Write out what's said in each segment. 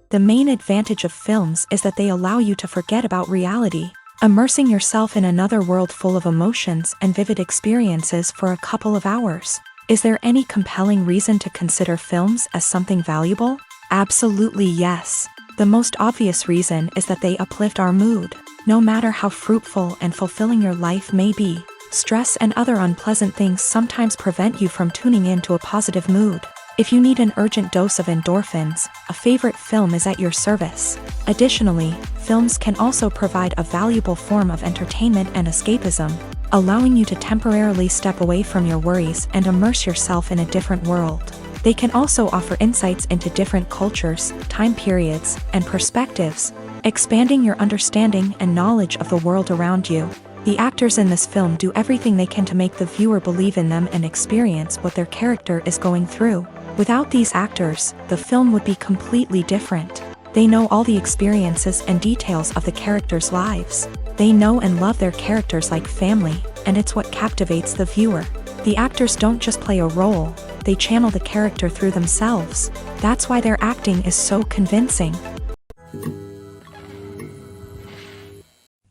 The main advantage of films is that they allow you to forget about reality, immersing yourself in another world full of emotions and vivid experiences for a couple of hours. Is there any compelling reason to consider films as something valuable? Absolutely yes. The most obvious reason is that they uplift our mood. No matter how fruitful and fulfilling your life may be, stress and other unpleasant things sometimes prevent you from tuning into a positive mood. If you need an urgent dose of endorphins, a favorite film is at your service. Additionally, films can also provide a valuable form of entertainment and escapism, allowing you to temporarily step away from your worries and immerse yourself in a different world. They can also offer insights into different cultures, time periods, and perspectives, expanding your understanding and knowledge of the world around you. The actors in this film do everything they can to make the viewer believe in them and experience what their character is going through. Without these actors, the film would be completely different. They know all the experiences and details of the characters' lives. They know and love their characters like family, and it's what captivates the viewer. The actors don't just play a role, they channel the character through themselves. That's why their acting is so convincing.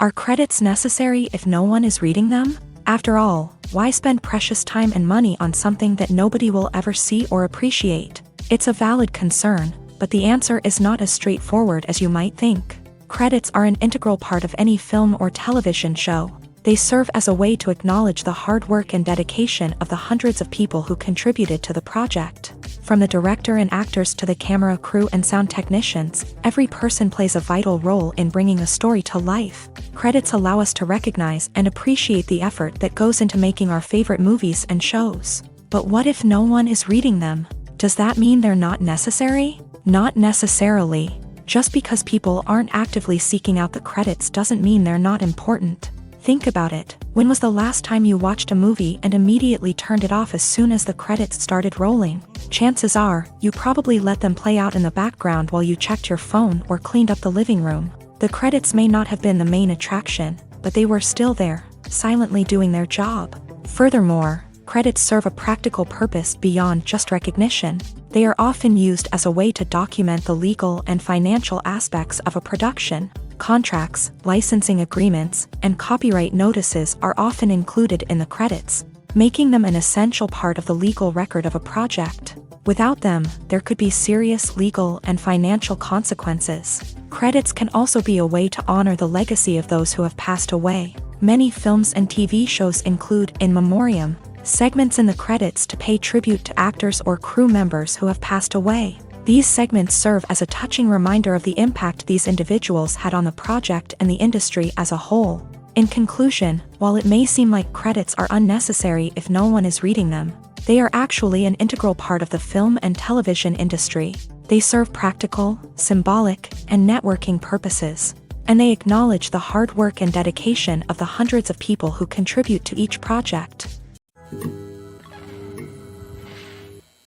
Are credits necessary if no one is reading them? After all, why spend precious time and money on something that nobody will ever see or appreciate? It's a valid concern, but the answer is not as straightforward as you might think. Credits are an integral part of any film or television show. They serve as a way to acknowledge the hard work and dedication of the hundreds of people who contributed to the project. From the director and actors to the camera crew and sound technicians, every person plays a vital role in bringing a story to life. Credits allow us to recognize and appreciate the effort that goes into making our favorite movies and shows. But what if no one is reading them? Does that mean they're not necessary? Not necessarily. Just because people aren't actively seeking out the credits doesn't mean they're not important. Think about it. When was the last time you watched a movie and immediately turned it off as soon as the credits started rolling? Chances are, you probably let them play out in the background while you checked your phone or cleaned up the living room. The credits may not have been the main attraction, but they were still there, silently doing their job. Furthermore, credits serve a practical purpose beyond just recognition. They are often used as a way to document the legal and financial aspects of a production. Contracts, licensing agreements, and copyright notices are often included in the credits, making them an essential part of the legal record of a project. Without them, there could be serious legal and financial consequences. Credits can also be a way to honor the legacy of those who have passed away. Many films and TV shows include in memoriam segments in the credits to pay tribute to actors or crew members who have passed away. These segments serve as a touching reminder of the impact these individuals had on the project and the industry as a whole. In conclusion, while it may seem like credits are unnecessary if no one is reading them, they are actually an integral part of the film and television industry. They serve practical, symbolic, and networking purposes, and they acknowledge the hard work and dedication of the hundreds of people who contribute to each project.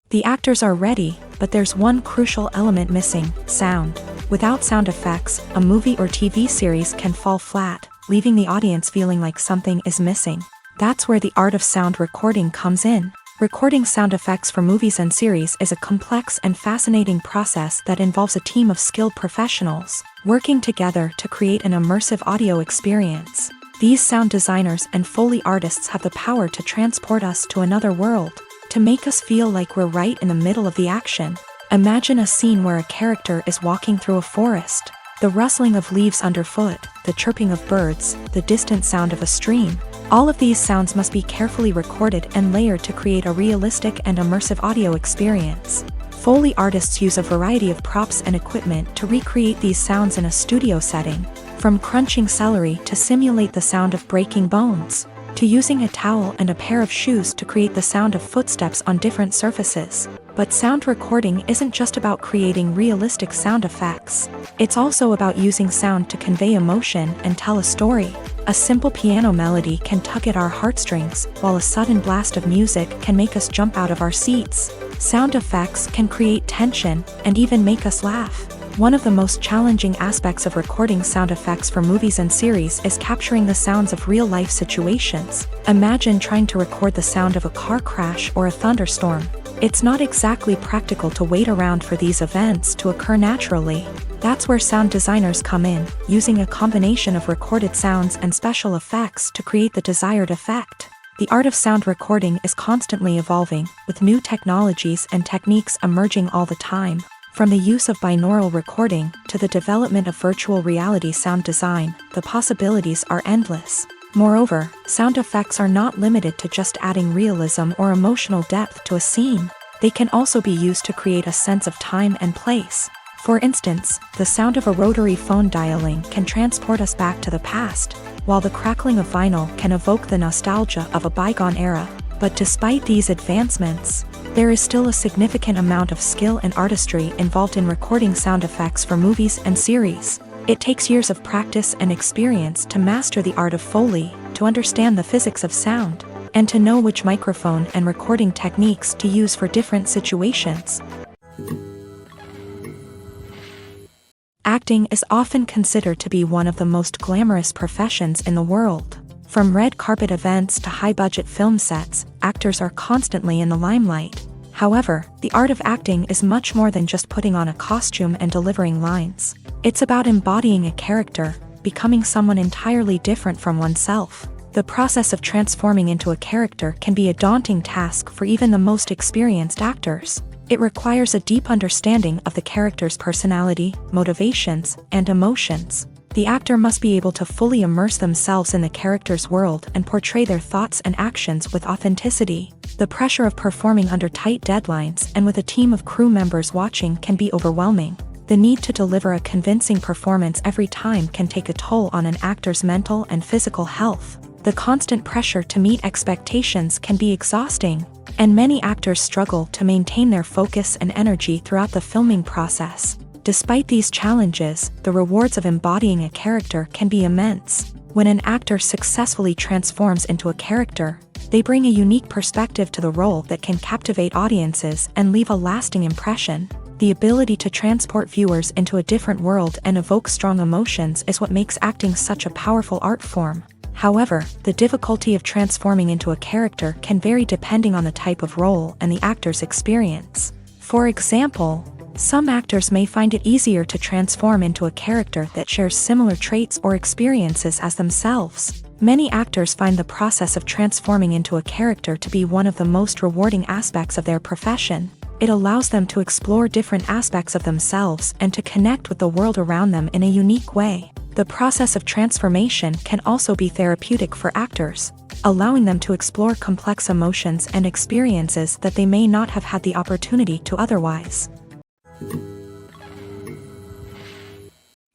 The actors are ready, but there's one crucial element missing: sound. Without sound effects, a movie or TV series can fall flat, leaving the audience feeling like something is missing. That's where the art of sound recording comes in. Recording sound effects for movies and series is a complex and fascinating process that involves a team of skilled professionals working together to create an immersive audio experience. These sound designers and Foley artists have the power to transport us to another world, to make us feel like we're right in the middle of the action. Imagine a scene where a character is walking through a forest. The rustling of leaves underfoot, the chirping of birds, the distant sound of a stream. All of these sounds must be carefully recorded and layered to create a realistic and immersive audio experience. Foley artists use a variety of props and equipment to recreate these sounds in a studio setting, from crunching celery to simulate the sound of breaking bones, to using a towel and a pair of shoes to create the sound of footsteps on different surfaces. But sound recording isn't just about creating realistic sound effects. It's also about using sound to convey emotion and tell a story. A simple piano melody can tug at our heartstrings, while a sudden blast of music can make us jump out of our seats. Sound effects can create tension and even make us laugh. One of the most challenging aspects of recording sound effects for movies and series is capturing the sounds of real-life situations. Imagine trying to record the sound of a car crash or a thunderstorm. It's not exactly practical to wait around for these events to occur naturally. That's where sound designers come in, using a combination of recorded sounds and special effects to create the desired effect. The art of sound recording is constantly evolving, with new technologies and techniques emerging all the time. From the use of binaural recording to the development of virtual reality sound design, the possibilities are endless. Moreover, sound effects are not limited to just adding realism or emotional depth to a scene. They can also be used to create a sense of time and place. For instance, the sound of a rotary phone dialing can transport us back to the past, while the crackling of vinyl can evoke the nostalgia of a bygone era. But despite these advancements, there is still a significant amount of skill and artistry involved in recording sound effects for movies and series. It takes years of practice and experience to master the art of Foley, to understand the physics of sound, and to know which microphone and recording techniques to use for different situations. Acting is often considered to be one of the most glamorous professions in the world. From red carpet events to high-budget film sets, actors are constantly in the limelight. However, the art of acting is much more than just putting on a costume and delivering lines. It's about embodying a character, becoming someone entirely different from oneself. The process of transforming into a character can be a daunting task for even the most experienced actors. It requires a deep understanding of the character's personality, motivations, and emotions. The actor must be able to fully immerse themselves in the character's world and portray their thoughts and actions with authenticity. The pressure of performing under tight deadlines and with a team of crew members watching can be overwhelming. The need to deliver a convincing performance every time can take a toll on an actor's mental and physical health. The constant pressure to meet expectations can be exhausting, and many actors struggle to maintain their focus and energy throughout the filming process. Despite these challenges, the rewards of embodying a character can be immense. When an actor successfully transforms into a character, they bring a unique perspective to the role that can captivate audiences and leave a lasting impression. The ability to transport viewers into a different world and evoke strong emotions is what makes acting such a powerful art form. However, the difficulty of transforming into a character can vary depending on the type of role and the actor's experience. For example, some actors may find it easier to transform into a character that shares similar traits or experiences as themselves. Many actors find the process of transforming into a character to be one of the most rewarding aspects of their profession. It allows them to explore different aspects of themselves and to connect with the world around them in a unique way. The process of transformation can also be therapeutic for actors, allowing them to explore complex emotions and experiences that they may not have had the opportunity to otherwise.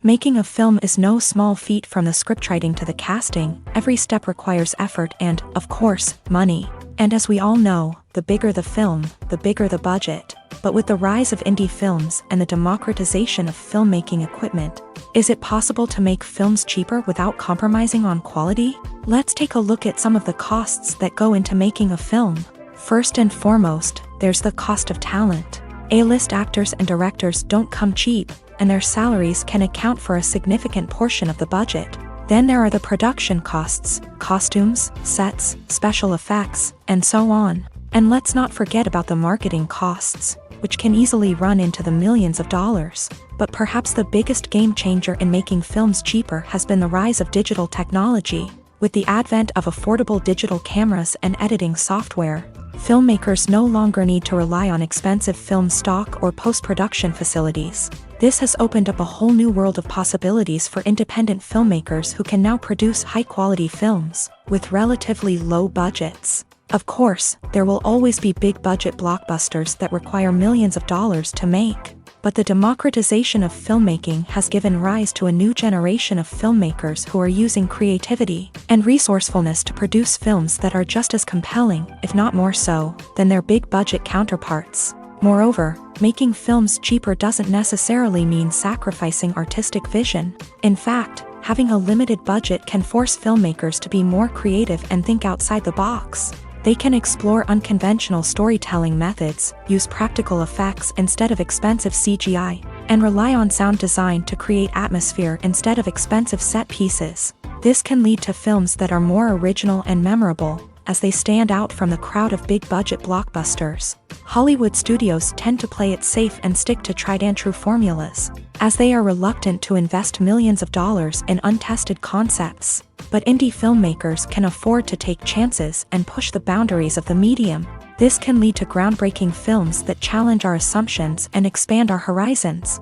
Making a film is no small feat. From the scriptwriting to the casting, every step requires effort and, of course, money. And as we all know, the bigger the film, the bigger the budget. But with the rise of indie films and the democratization of filmmaking equipment, is it possible to make films cheaper without compromising on quality? Let's take a look at some of the costs that go into making a film. First and foremost, there's the cost of talent. A-list actors and directors don't come cheap, and their salaries can account for a significant portion of the budget. Then there are the production costs, costumes, sets, special effects, and so on. And let's not forget about the marketing costs, which can easily run into the millions of dollars. But perhaps the biggest game changer in making films cheaper has been the rise of digital technology. With the advent of affordable digital cameras and editing software, filmmakers no longer need to rely on expensive film stock or post-production facilities. This has opened up a whole new world of possibilities for independent filmmakers who can now produce high-quality films with relatively low budgets. Of course, there will always be big-budget blockbusters that require millions of dollars to make. But the democratization of filmmaking has given rise to a new generation of filmmakers who are using creativity and resourcefulness to produce films that are just as compelling, if not more so, than their big-budget counterparts. Moreover, making films cheaper doesn't necessarily mean sacrificing artistic vision. In fact, having a limited budget can force filmmakers to be more creative and think outside the box. They can explore unconventional storytelling methods, use practical effects instead of expensive CGI, and rely on sound design to create atmosphere instead of expensive set pieces. This can lead to films that are more original and memorable, as they stand out from the crowd of big-budget blockbusters. Hollywood studios tend to play it safe and stick to tried-and-true formulas, as they are reluctant to invest millions of dollars in untested concepts. But indie filmmakers can afford to take chances and push the boundaries of the medium. This can lead to groundbreaking films that challenge our assumptions and expand our horizons.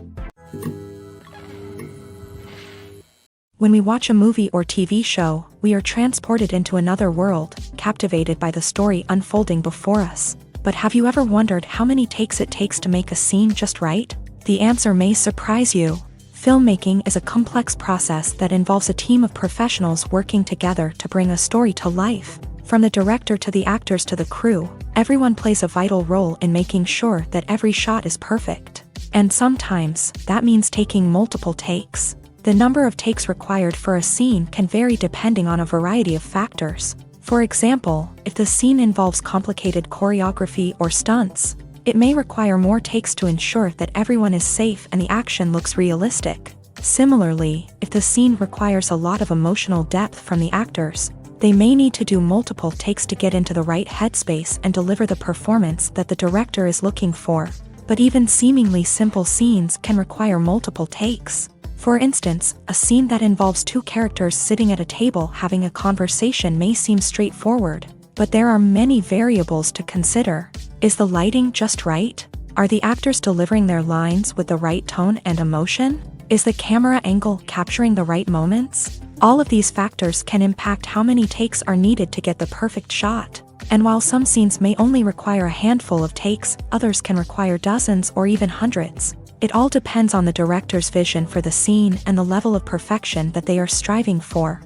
When we watch a movie or TV show, we are transported into another world, captivated by the story unfolding before us. But have you ever wondered how many takes it takes to make a scene just right? The answer may surprise you. Filmmaking is a complex process that involves a team of professionals working together to bring a story to life. From the director to the actors to the crew, everyone plays a vital role in making sure that every shot is perfect. And sometimes, that means taking multiple takes. The number of takes required for a scene can vary depending on a variety of factors. For example, if the scene involves complicated choreography or stunts, it may require more takes to ensure that everyone is safe and the action looks realistic. Similarly, if the scene requires a lot of emotional depth from the actors, they may need to do multiple takes to get into the right headspace and deliver the performance that the director is looking for. But even seemingly simple scenes can require multiple takes. For instance, a scene that involves two characters sitting at a table having a conversation may seem straightforward, but there are many variables to consider. Is the lighting just right? Are the actors delivering their lines with the right tone and emotion? Is the camera angle capturing the right moments? All of these factors can impact how many takes are needed to get the perfect shot. And while some scenes may only require a handful of takes, others can require dozens or even hundreds. It all depends on the director's vision for the scene and the level of perfection that they are striving for.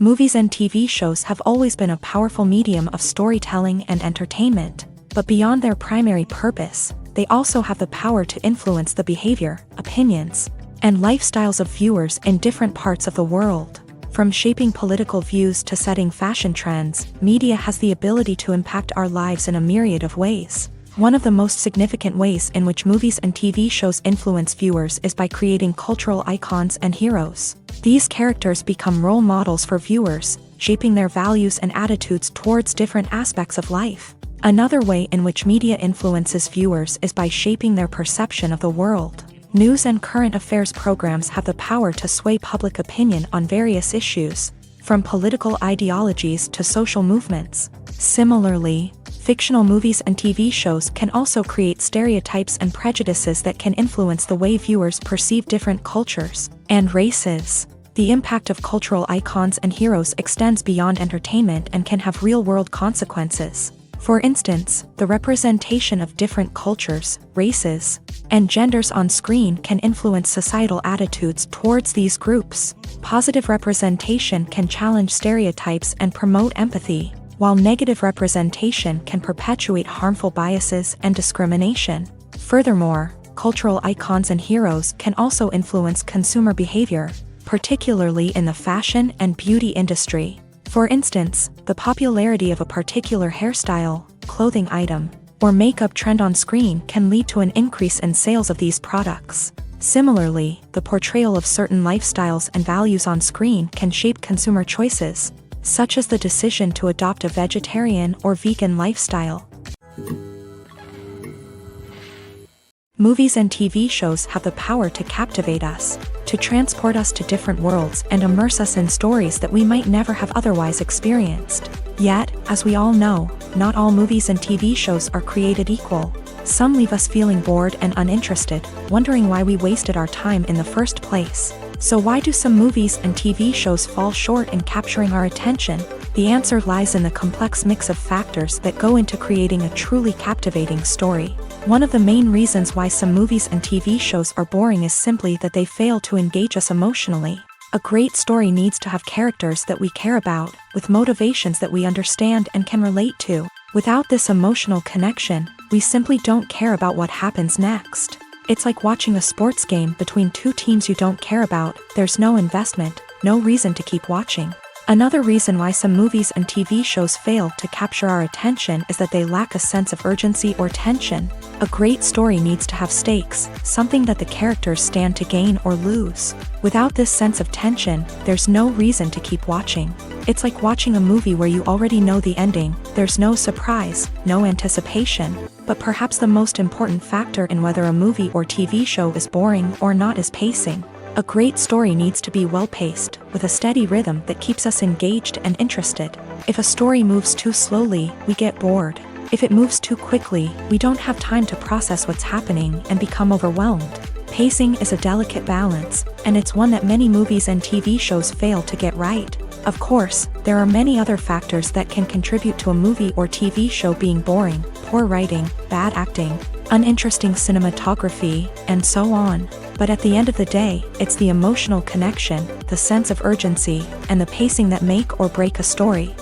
Movies and TV shows have always been a powerful medium of storytelling and entertainment, but beyond their primary purpose, they also have the power to influence the behavior, opinions, and lifestyles of viewers in different parts of the world. From shaping political views to setting fashion trends, media has the ability to impact our lives in a myriad of ways. One of the most significant ways in which movies and TV shows influence viewers is by creating cultural icons and heroes. These characters become role models for viewers, shaping their values and attitudes towards different aspects of life. Another way in which media influences viewers is by shaping their perception of the world. News and current affairs programs have the power to sway public opinion on various issues, from political ideologies to social movements. Similarly, fictional movies and TV shows can also create stereotypes and prejudices that can influence the way viewers perceive different cultures and races. The impact of cultural icons and heroes extends beyond entertainment and can have real-world consequences. For instance, the representation of different cultures, races, and genders on screen can influence societal attitudes towards these groups. Positive representation can challenge stereotypes and promote empathy, while negative representation can perpetuate harmful biases and discrimination. Furthermore, cultural icons and heroes can also influence consumer behavior, particularly in the fashion and beauty industry. For instance, the popularity of a particular hairstyle, clothing item, or makeup trend on screen can lead to an increase in sales of these products. Similarly, the portrayal of certain lifestyles and values on screen can shape consumer choices, such as the decision to adopt a vegetarian or vegan lifestyle. Movies and TV shows have the power to captivate us, to transport us to different worlds and immerse us in stories that we might never have otherwise experienced. Yet, as we all know, not all movies and TV shows are created equal. Some leave us feeling bored and uninterested, wondering why we wasted our time in the first place. So why do some movies and TV shows fall short in capturing our attention? The answer lies in the complex mix of factors that go into creating a truly captivating story. One of the main reasons why some movies and TV shows are boring is simply that they fail to engage us emotionally. A great story needs to have characters that we care about, with motivations that we understand and can relate to. Without this emotional connection, we simply don't care about what happens next. It's like watching a sports game between two teams you don't care about. There's no investment, no reason to keep watching. Another reason why some movies and TV shows fail to capture our attention is that they lack a sense of urgency or tension. A great story needs to have stakes, something that the characters stand to gain or lose. Without this sense of tension, there's no reason to keep watching. It's like watching a movie where you already know the ending, there's no surprise, no anticipation. But perhaps the most important factor in whether a movie or TV show is boring or not is pacing. A great story needs to be well-paced, with a steady rhythm that keeps us engaged and interested. If a story moves too slowly, we get bored. If it moves too quickly, we don't have time to process what's happening and become overwhelmed. Pacing is a delicate balance, and it's one that many movies and TV shows fail to get right. Of course, there are many other factors that can contribute to a movie or TV show being boring: poor writing, bad acting, uninteresting cinematography, and so on. But at the end of the day, it's the emotional connection, the sense of urgency, and the pacing that make or break a story.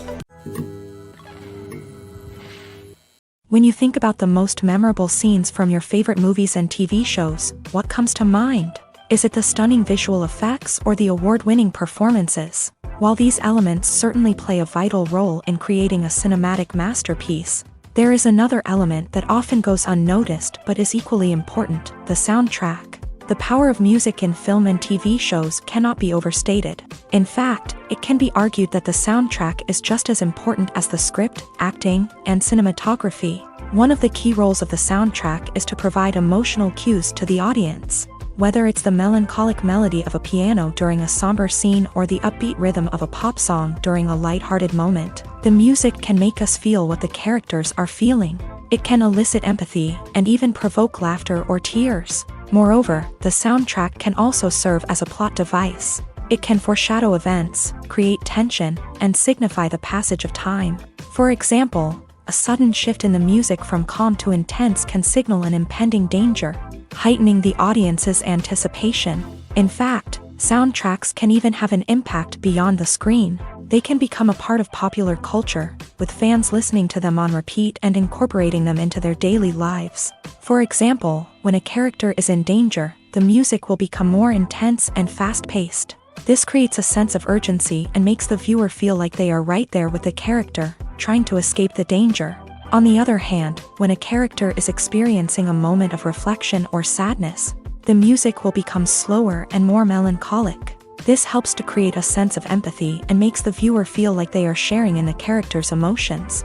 When you think about the most memorable scenes from your favorite movies and TV shows, what comes to mind? Is it the stunning visual effects or the award-winning performances? While these elements certainly play a vital role in creating a cinematic masterpiece, there is another element that often goes unnoticed but is equally important: the soundtrack. The power of music in film and TV shows cannot be overstated. In fact, it can be argued that the soundtrack is just as important as the script, acting, and cinematography. One of the key roles of the soundtrack is to provide emotional cues to the audience. Whether it's the melancholic melody of a piano during a somber scene or the upbeat rhythm of a pop song during a light-hearted moment, the music can make us feel what the characters are feeling. It can elicit empathy and even provoke laughter or tears. Moreover, the soundtrack can also serve as a plot device. It can foreshadow events, create tension, and signify the passage of time. For example, a sudden shift in the music from calm to intense can signal an impending danger, heightening the audience's anticipation. In fact, soundtracks can even have an impact beyond the screen. They can become a part of popular culture, with fans listening to them on repeat and incorporating them into their daily lives. For example, when a character is in danger, the music will become more intense and fast-paced. This creates a sense of urgency and makes the viewer feel like they are right there with the character, trying to escape the danger. On the other hand, when a character is experiencing a moment of reflection or sadness, the music will become slower and more melancholic. This helps to create a sense of empathy and makes the viewer feel like they are sharing in the character's emotions.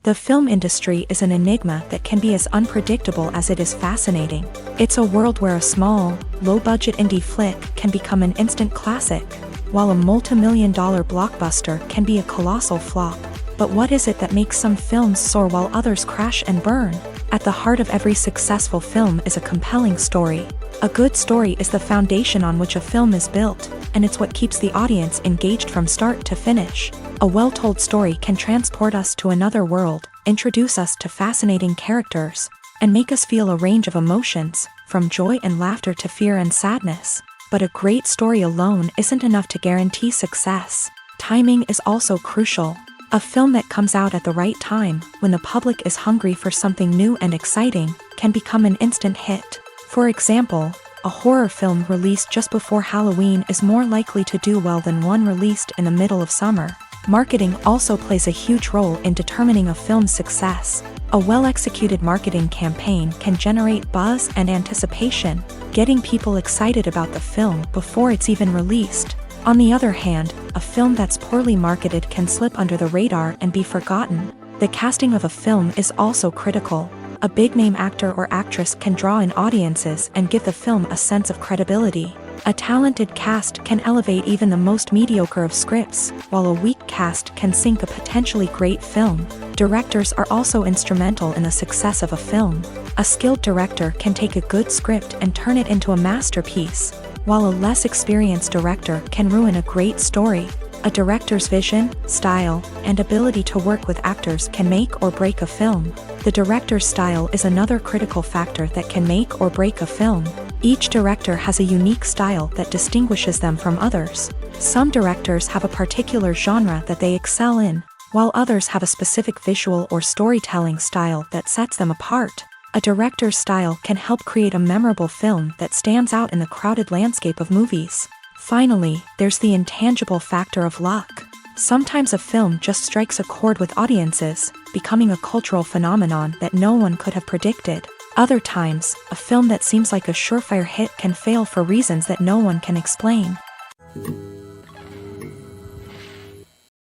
The film industry is an enigma that can be as unpredictable as it is fascinating. It's a world where a small, low-budget indie flick can become an instant classic, while a multi-million-dollar blockbuster can be a colossal flop. But what is it that makes some films soar while others crash and burn? At the heart of every successful film is a compelling story. A good story is the foundation on which a film is built, and it's what keeps the audience engaged from start to finish. A well-told story can transport us to another world, introduce us to fascinating characters, and make us feel a range of emotions, from joy and laughter to fear and sadness. But a great story alone isn't enough to guarantee success. Timing is also crucial. A film that comes out at the right time, when the public is hungry for something new and exciting, can become an instant hit. For example, a horror film released just before Halloween is more likely to do well than one released in the middle of summer. Marketing also plays a huge role in determining a film's success. A well-executed marketing campaign can generate buzz and anticipation, getting people excited about the film before it's even released. On the other hand, a film that's poorly marketed can slip under the radar and be forgotten. The casting of a film is also critical. A big-name actor or actress can draw in audiences and give the film a sense of credibility. A talented cast can elevate even the most mediocre of scripts, while a weak cast can sink a potentially great film. Directors are also instrumental in the success of a film. A skilled director can take a good script and turn it into a masterpiece, while a less experienced director can ruin a great story. A director's vision, style, and ability to work with actors can make or break a film. The director's style is another critical factor that can make or break a film. Each director has a unique style that distinguishes them from others. Some directors have a particular genre that they excel in, while others have a specific visual or storytelling style that sets them apart. A director's style can help create a memorable film that stands out in the crowded landscape of movies. Finally, there's the intangible factor of luck. Sometimes a film just strikes a chord with audiences, becoming a cultural phenomenon that no one could have predicted. Other times, a film that seems like a surefire hit can fail for reasons that no one can explain.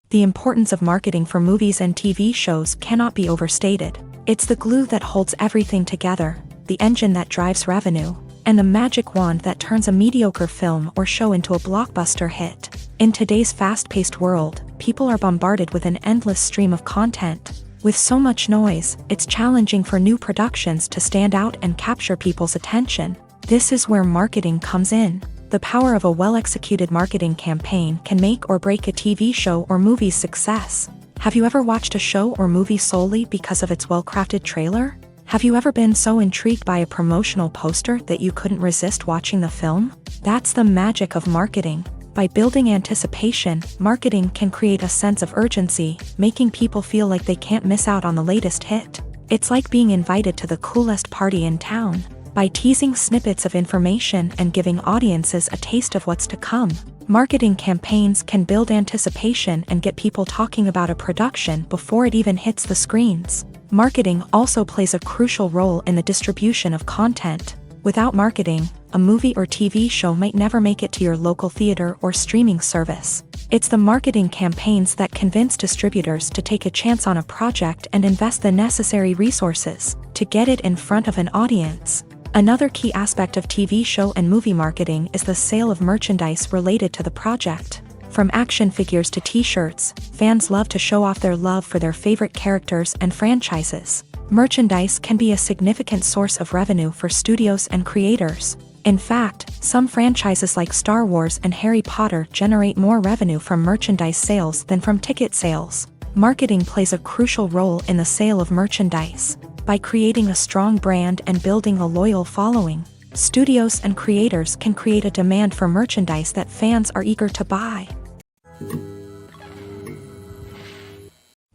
The importance of marketing for movies and TV shows cannot be overstated. It's the glue that holds everything together, the engine that drives revenue, and the magic wand that turns a mediocre film or show into a blockbuster hit. In today's fast-paced world, people are bombarded with an endless stream of content. With so much noise, it's challenging for new productions to stand out and capture people's attention. This is where marketing comes in. The power of a well-executed marketing campaign can make or break a TV show or movie's success. Have you ever watched a show or movie solely because of its well-crafted trailer? Have you ever been so intrigued by a promotional poster that you couldn't resist watching the film? That's the magic of marketing. By building anticipation, marketing can create a sense of urgency, making people feel like they can't miss out on the latest hit. It's like being invited to the coolest party in town. By teasing snippets of information and giving audiences a taste of what's to come, marketing campaigns can build anticipation and get people talking about a production before it even hits the screens. Marketing also plays a crucial role in the distribution of content. Without marketing, a movie or TV show might never make it to your local theater or streaming service. It's the marketing campaigns that convince distributors to take a chance on a project and invest the necessary resources to get it in front of an audience. Another key aspect of TV show and movie marketing is the sale of merchandise related to the project. From action figures to t-shirts, fans love to show off their love for their favorite characters and franchises. Merchandise can be a significant source of revenue for studios and creators. In fact, some franchises like Star Wars and Harry Potter generate more revenue from merchandise sales than from ticket sales. Marketing plays a crucial role in the sale of merchandise. By creating a strong brand and building a loyal following, studios and creators can create a demand for merchandise that fans are eager to buy.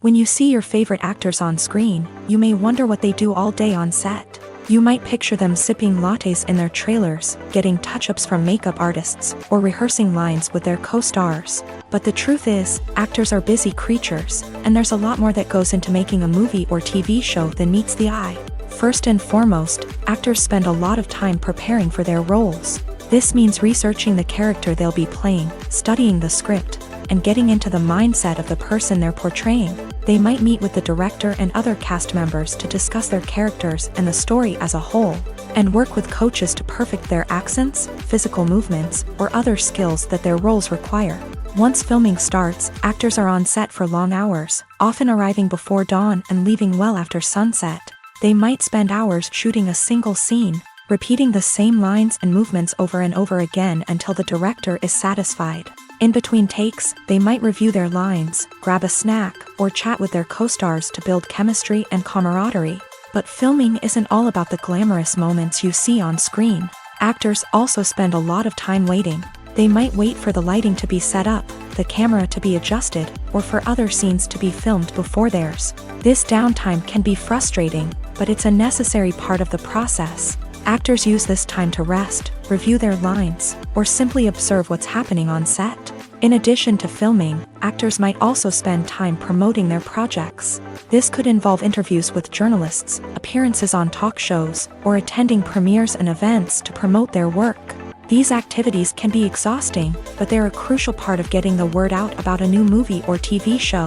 When you see your favorite actors on screen, you may wonder what they do all day on set. You might picture them sipping lattes in their trailers, getting touch-ups from makeup artists, or rehearsing lines with their co-stars. But the truth is, actors are busy creatures, and there's a lot more that goes into making a movie or TV show than meets the eye. First and foremost, actors spend a lot of time preparing for their roles. This means researching the character they'll be playing, studying the script, and getting into the mindset of the person they're portraying. They might meet with the director and other cast members to discuss their characters and the story as a whole, and work with coaches to perfect their accents, physical movements, or other skills that their roles require. Once filming starts, actors are on set for long hours, often arriving before dawn and leaving well after sunset. They might spend hours shooting a single scene, repeating the same lines and movements over and over again until the director is satisfied. In between takes, they might review their lines, grab a snack, or chat with their co-stars to build chemistry and camaraderie. But filming isn't all about the glamorous moments you see on screen. Actors also spend a lot of time waiting. They might wait for the lighting to be set up, the camera to be adjusted, or for other scenes to be filmed before theirs. This downtime can be frustrating, but it's a necessary part of the process. Actors use this time to rest, review their lines, or simply observe what's happening on set. In addition to filming, actors might also spend time promoting their projects. This could involve interviews with journalists, appearances on talk shows, or attending premieres and events to promote their work. These activities can be exhausting, but they're a crucial part of getting the word out about a new movie or TV show.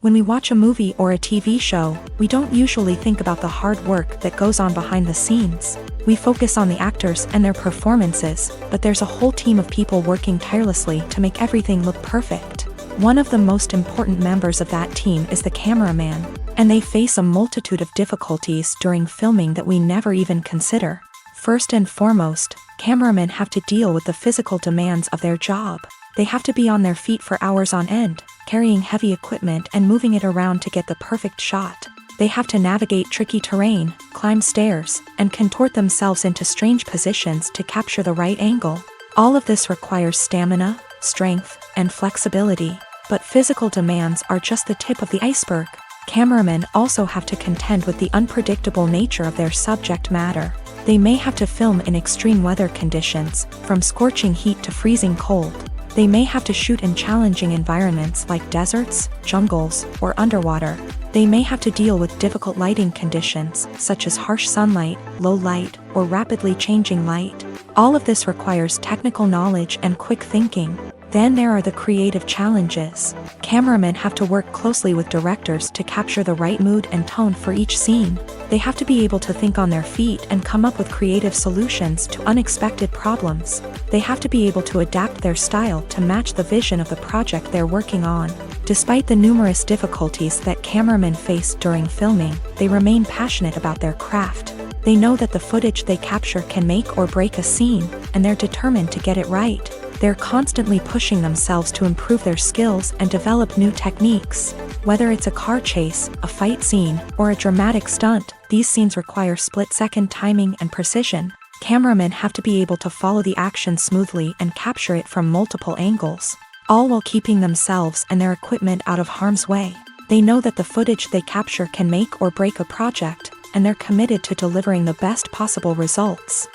When we watch a movie or a TV show, we don't usually think about the hard work that goes on behind the scenes. We focus on the actors and their performances, but there's a whole team of people working tirelessly to make everything look perfect. One of the most important members of that team is the cameraman, and they face a multitude of difficulties during filming that we never even consider. First and foremost, cameramen have to deal with the physical demands of their job. They have to be on their feet for hours on end, carrying heavy equipment and moving it around to get the perfect shot. They have to navigate tricky terrain, climb stairs, and contort themselves into strange positions to capture the right angle. All of this requires stamina, strength, and flexibility. But physical demands are just the tip of the iceberg. Cameramen also have to contend with the unpredictable nature of their subject matter. They may have to film in extreme weather conditions, from scorching heat to freezing cold. They may have to shoot in challenging environments like deserts, jungles, or underwater. They may have to deal with difficult lighting conditions, such as harsh sunlight, low light, or rapidly changing light. All of this requires technical knowledge and quick thinking. Then there are the creative challenges. Cameramen have to work closely with directors to capture the right mood and tone for each scene. They have to be able to think on their feet and come up with creative solutions to unexpected problems. They have to be able to adapt their style to match the vision of the project they're working on. Despite the numerous difficulties that cameramen face during filming, they remain passionate about their craft. They know that the footage they capture can make or break a scene, and they're determined to get it right. They're constantly pushing themselves to improve their skills and develop new techniques. Whether it's a car chase, a fight scene, or a dramatic stunt, these scenes require split-second timing and precision. Cameramen have to be able to follow the action smoothly and capture it from multiple angles, all while keeping themselves and their equipment out of harm's way. They know that the footage they capture can make or break a project, and they're committed to delivering the best possible results.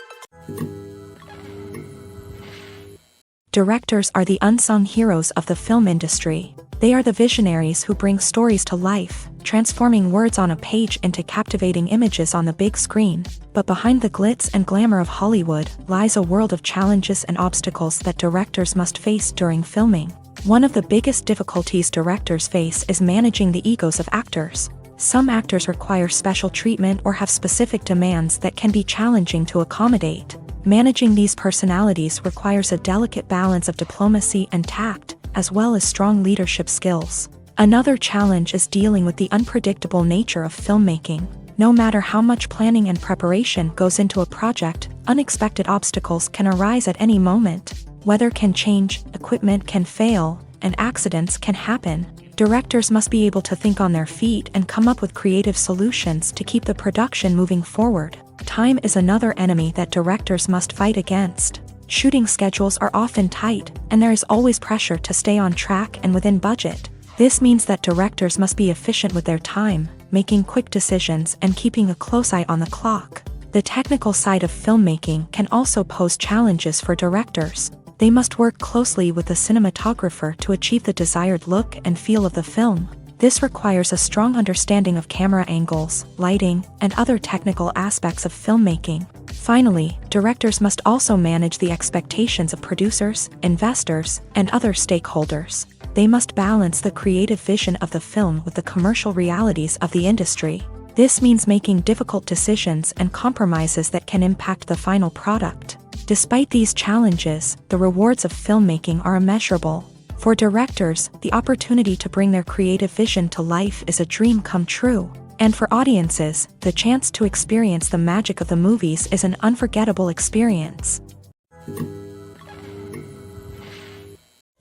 Directors are the unsung heroes of the film industry. They are the visionaries who bring stories to life, transforming words on a page into captivating images on the big screen. But behind the glitz and glamour of Hollywood lies a world of challenges and obstacles that directors must face during filming. One of the biggest difficulties directors face is managing the egos of actors. Some actors require special treatment or have specific demands that can be challenging to accommodate. Managing these personalities requires a delicate balance of diplomacy and tact, as well as strong leadership skills. Another challenge is dealing with the unpredictable nature of filmmaking. No matter how much planning and preparation goes into a project, unexpected obstacles can arise at any moment. Weather can change, equipment can fail, and accidents can happen. Directors must be able to think on their feet and come up with creative solutions to keep the production moving forward. Time is another enemy that directors must fight against. Shooting schedules are often tight, and there is always pressure to stay on track and within budget. This means that directors must be efficient with their time, making quick decisions and keeping a close eye on the clock. The technical side of filmmaking can also pose challenges for directors. They must work closely with the cinematographer to achieve the desired look and feel of the film. This requires a strong understanding of camera angles, lighting, and other technical aspects of filmmaking. Finally, directors must also manage the expectations of producers, investors, and other stakeholders. They must balance the creative vision of the film with the commercial realities of the industry. This means making difficult decisions and compromises that can impact the final product. Despite these challenges, the rewards of filmmaking are immeasurable. For directors, the opportunity to bring their creative vision to life is a dream come true. And for audiences, the chance to experience the magic of the movies is an unforgettable experience.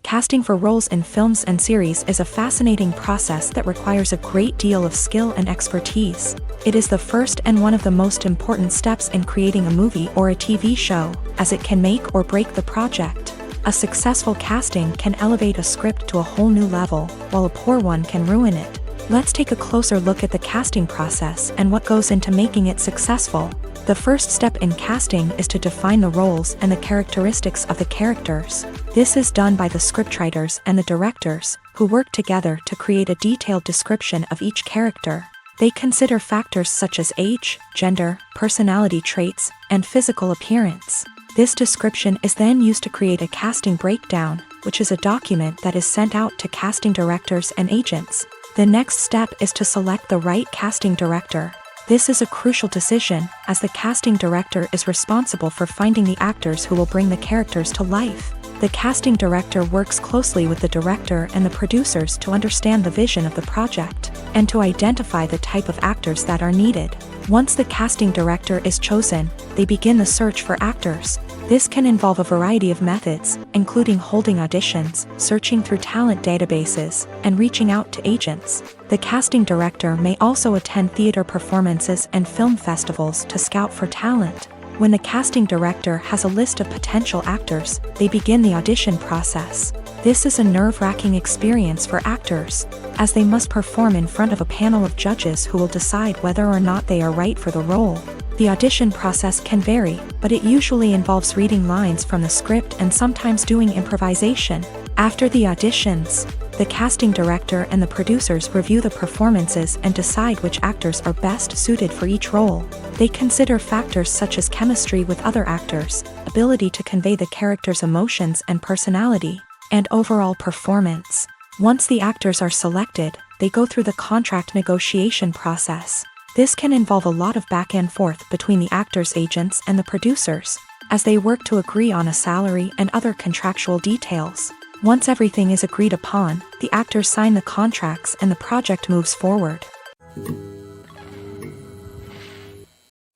Casting for roles in films and series is a fascinating process that requires a great deal of skill and expertise. It is the first and one of the most important steps in creating a movie or a TV show, as it can make or break the project. A successful casting can elevate a script to a whole new level, while a poor one can ruin it. Let's take a closer look at the casting process and what goes into making it successful. The first step in casting is to define the roles and the characteristics of the characters. This is done by the scriptwriters and the directors, who work together to create a detailed description of each character. They consider factors such as age, gender, personality traits, and physical appearance. This description is then used to create a casting breakdown, which is a document that is sent out to casting directors and agents. The next step is to select the right casting director. This is a crucial decision, as the casting director is responsible for finding the actors who will bring the characters to life. The casting director works closely with the director and the producers to understand the vision of the project, and to identify the type of actors that are needed. Once the casting director is chosen, they begin the search for actors. This can involve a variety of methods, including holding auditions, searching through talent databases, and reaching out to agents. The casting director may also attend theater performances and film festivals to scout for talent. When the casting director has a list of potential actors, they begin the audition process. This is a nerve-wracking experience for actors, as they must perform in front of a panel of judges who will decide whether or not they are right for the role. The audition process can vary, but it usually involves reading lines from the script and sometimes doing improvisation. After the auditions, the casting director and the producers review the performances and decide which actors are best suited for each role. They consider factors such as chemistry with other actors, ability to convey the character's emotions and personality, and overall performance. Once the actors are selected, they go through the contract negotiation process. This can involve a lot of back and forth between the actors' agents and the producers, as they work to agree on a salary and other contractual details. Once everything is agreed upon, the actors sign the contracts and the project moves forward.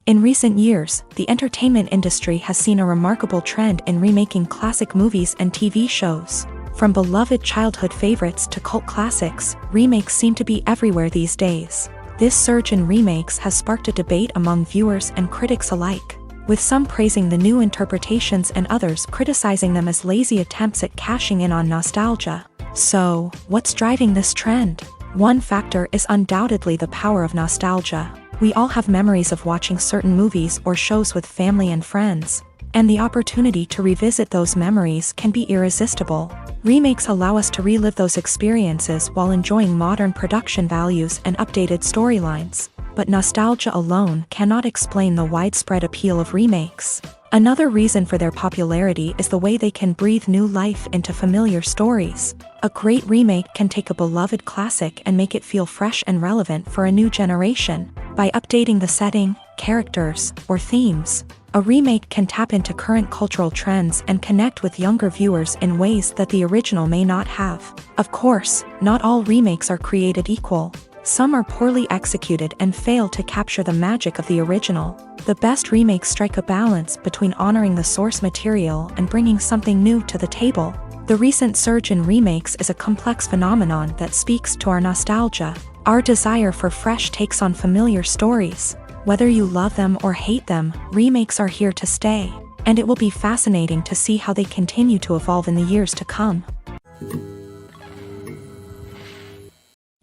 In recent years, the entertainment industry has seen a remarkable trend in remaking classic movies and TV shows. From beloved childhood favorites to cult classics, remakes seem to be everywhere these days. This surge in remakes has sparked a debate among viewers and critics alike, with some praising the new interpretations and others criticizing them as lazy attempts at cashing in on nostalgia. So, what's driving this trend? One factor is undoubtedly the power of nostalgia. We all have memories of watching certain movies or shows with family and friends, and the opportunity to revisit those memories can be irresistible. Remakes allow us to relive those experiences while enjoying modern production values and updated storylines. But nostalgia alone cannot explain the widespread appeal of remakes. Another reason for their popularity is the way they can breathe new life into familiar stories. A great remake can take a beloved classic and make it feel fresh and relevant for a new generation. By updating the setting, characters, or themes, a remake can tap into current cultural trends and connect with younger viewers in ways that the original may not have. Of course, not all remakes are created equal. Some are poorly executed and fail to capture the magic of the original. The best remakes strike a balance between honoring the source material and bringing something new to the table. The recent surge in remakes is a complex phenomenon that speaks to our nostalgia, our desire for fresh takes on familiar stories. Whether you love them or hate them, remakes are here to stay, and it will be fascinating to see how they continue to evolve in the years to come.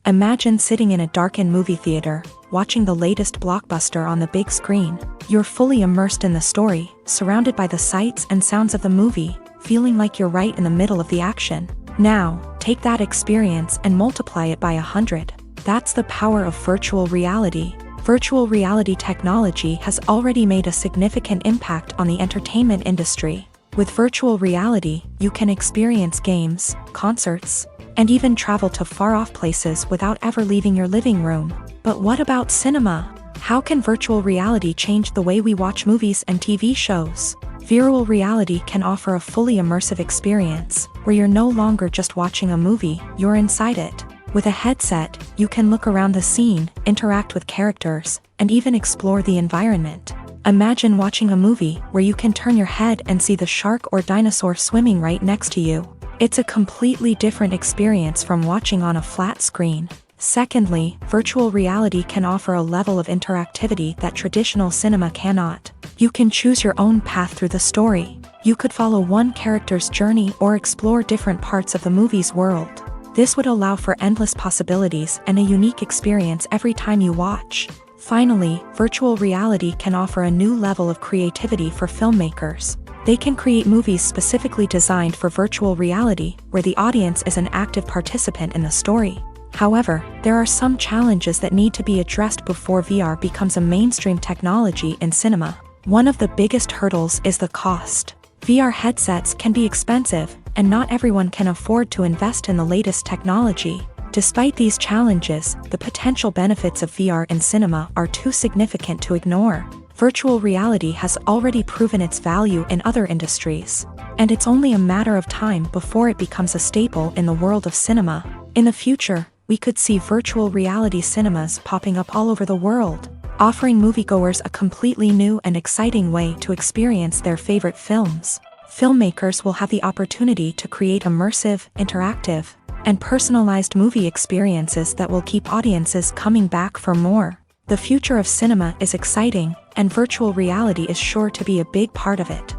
Imagine sitting in a darkened movie theater, watching the latest blockbuster on the big screen. You're fully immersed in the story, surrounded by the sights and sounds of the movie, feeling like you're right in the middle of the action. Now, take that experience and multiply it by 100. That's the power of virtual reality. Virtual reality technology has already made a significant impact on the entertainment industry. With virtual reality, you can experience games, concerts, and even travel to far-off places without ever leaving your living room. But what about cinema? How can virtual reality change the way we watch movies and TV shows? Virtual reality can offer a fully immersive experience, where you're no longer just watching a movie, you're inside it. With a headset, you can look around the scene, interact with characters, and even explore the environment. Imagine watching a movie where you can turn your head and see the shark or dinosaur swimming right next to you. It's a completely different experience from watching on a flat screen. Secondly, virtual reality can offer a level of interactivity that traditional cinema cannot. You can choose your own path through the story. You could follow one character's journey or explore different parts of the movie's world. This would allow for endless possibilities and a unique experience every time you watch. Finally, virtual reality can offer a new level of creativity for filmmakers. They can create movies specifically designed for virtual reality, where the audience is an active participant in the story. However, there are some challenges that need to be addressed before VR becomes a mainstream technology in cinema. One of the biggest hurdles is the cost. VR headsets can be expensive, and not everyone can afford to invest in the latest technology. Despite these challenges, the potential benefits of VR in cinema are too significant to ignore. Virtual reality has already proven its value in other industries, and it's only a matter of time before it becomes a staple in the world of cinema. In the future, we could see virtual reality cinemas popping up all over the world, offering moviegoers a completely new and exciting way to experience their favorite films. Filmmakers will have the opportunity to create immersive, interactive, and personalized movie experiences that will keep audiences coming back for more. The future of cinema is exciting, and virtual reality is sure to be a big part of it.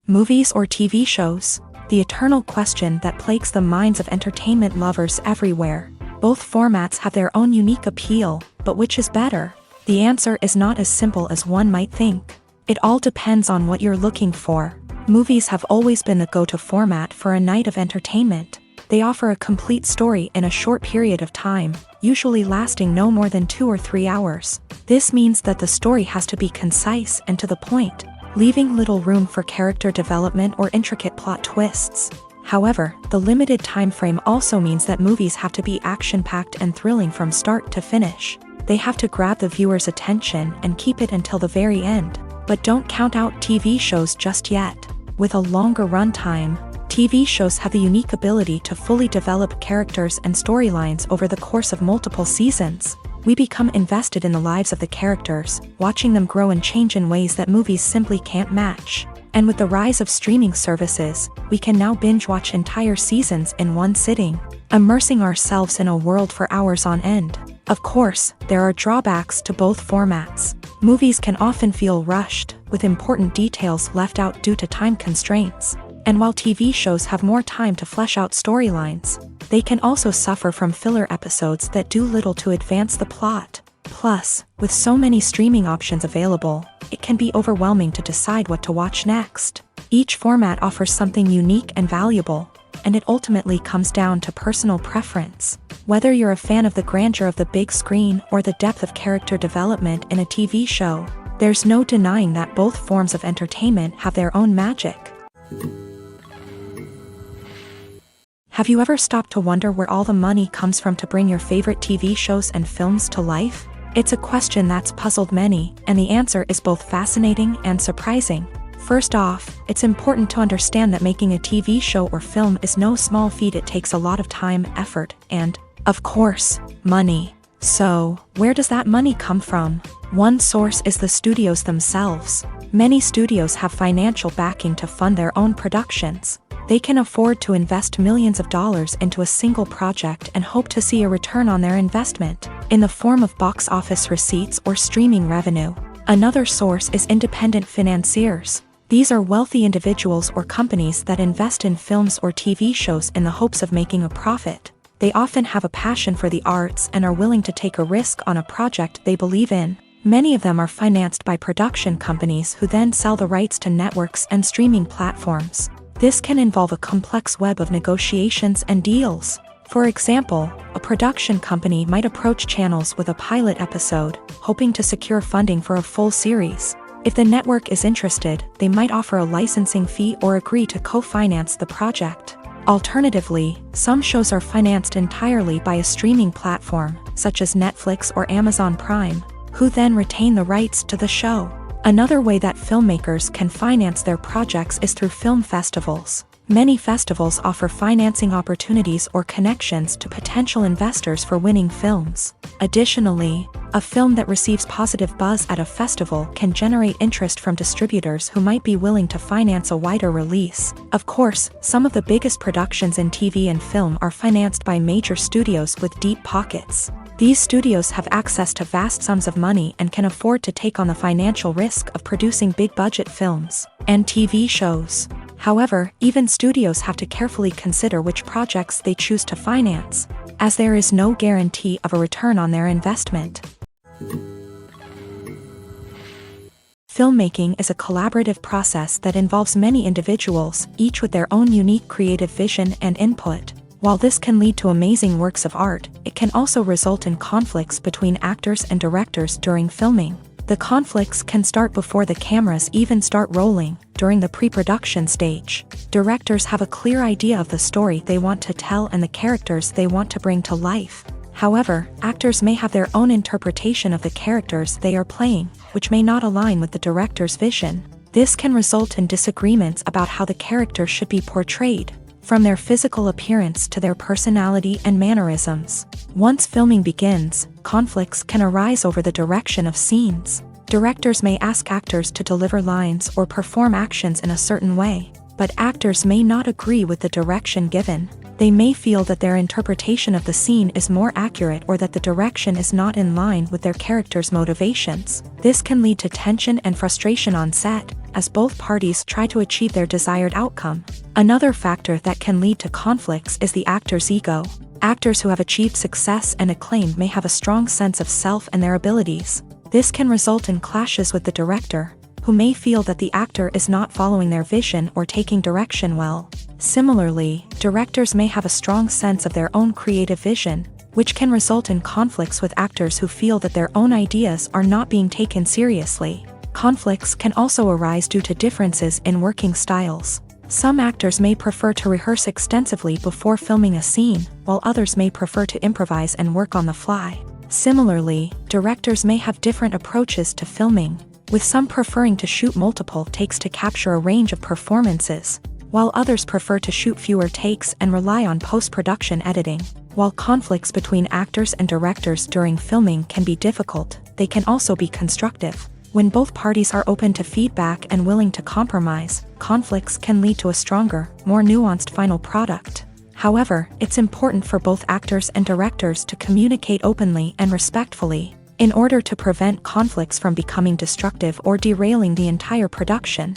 Movies or TV shows? The eternal question that plagues the minds of entertainment lovers everywhere. Both formats have their own unique appeal, but which is better? The answer is not as simple as one might think. It all depends on what you're looking for. Movies have always been the go-to format for a night of entertainment. They offer a complete story in a short period of time, usually lasting no more than 2 or 3 hours. This means that the story has to be concise and to the point, leaving little room for character development or intricate plot twists. However, the limited time frame also means that movies have to be action-packed and thrilling from start to finish. They have to grab the viewer's attention and keep it until the very end. But don't count out TV shows just yet. With a longer runtime, TV shows have the unique ability to fully develop characters and storylines over the course of multiple seasons. We become invested in the lives of the characters, watching them grow and change in ways that movies simply can't match. And with the rise of streaming services, we can now binge-watch entire seasons in one sitting, immersing ourselves in a world for hours on end. Of course, there are drawbacks to both formats. Movies can often feel rushed, with important details left out due to time constraints. And while TV shows have more time to flesh out storylines, they can also suffer from filler episodes that do little to advance the plot. Plus, with so many streaming options available, it can be overwhelming to decide what to watch next. Each format offers something unique and valuable, and it ultimately comes down to personal preference. Whether you're a fan of the grandeur of the big screen or the depth of character development in a TV show, there's no denying that both forms of entertainment have their own magic. Have you ever stopped to wonder where all the money comes from to bring your favorite TV shows and films to life? It's a question that's puzzled many, and the answer is both fascinating and surprising. First off, it's important to understand that making a TV show or film is no small feat. It takes a lot of time, effort, and, of course, money. So, where does that money come from? One source is the studios themselves. Many studios have financial backing to fund their own productions. They can afford to invest millions of dollars into a single project and hope to see a return on their investment, in the form of box office receipts or streaming revenue. Another source is independent financiers. These are wealthy individuals or companies that invest in films or TV shows in the hopes of making a profit. They often have a passion for the arts and are willing to take a risk on a project they believe in. Many of them are financed by production companies who then sell the rights to networks and streaming platforms. This can involve a complex web of negotiations and deals. For example, a production company might approach channels with a pilot episode, hoping to secure funding for a full series. If the network is interested, they might offer a licensing fee or agree to co-finance the project. Alternatively, some shows are financed entirely by a streaming platform, such as Netflix or Amazon Prime, who then retain the rights to the show. Another way that filmmakers can finance their projects is through film festivals. Many festivals offer financing opportunities or connections to potential investors for winning films. Additionally, a film that receives positive buzz at a festival can generate interest from distributors who might be willing to finance a wider release. Of course, some of the biggest productions in TV and film are financed by major studios with deep pockets. These studios have access to vast sums of money and can afford to take on the financial risk of producing big-budget films and TV shows. However, even studios have to carefully consider which projects they choose to finance, as there is no guarantee of a return on their investment. Filmmaking is a collaborative process that involves many individuals, each with their own unique creative vision and input. While this can lead to amazing works of art, it can also result in conflicts between actors and directors during filming. The conflicts can start before the cameras even start rolling, during the pre-production stage. Directors have a clear idea of the story they want to tell and the characters they want to bring to life. However, actors may have their own interpretation of the characters they are playing, which may not align with the director's vision. This can result in disagreements about how the character should be portrayed, from their physical appearance to their personality and mannerisms. Once filming begins, conflicts can arise over the direction of scenes. Directors may ask actors to deliver lines or perform actions in a certain way, but actors may not agree with the direction given. They may feel that their interpretation of the scene is more accurate or that the direction is not in line with their character's motivations. This can lead to tension and frustration on set, as both parties try to achieve their desired outcome. Another factor that can lead to conflicts is the actor's ego. Actors who have achieved success and acclaim may have a strong sense of self and their abilities. This can result in clashes with the director, who may feel that the actor is not following their vision or taking direction well. Similarly, directors may have a strong sense of their own creative vision, which can result in conflicts with actors who feel that their own ideas are not being taken seriously. Conflicts can also arise due to differences in working styles. Some actors may prefer to rehearse extensively before filming a scene, while others may prefer to improvise and work on the fly. Similarly, directors may have different approaches to filming, with some preferring to shoot multiple takes to capture a range of performances, while others prefer to shoot fewer takes and rely on post-production editing. While conflicts between actors and directors during filming can be difficult, they can also be constructive. When both parties are open to feedback and willing to compromise, conflicts can lead to a stronger, more nuanced final product. However, it's important for both actors and directors to communicate openly and respectfully, in order to prevent conflicts from becoming destructive or derailing the entire production.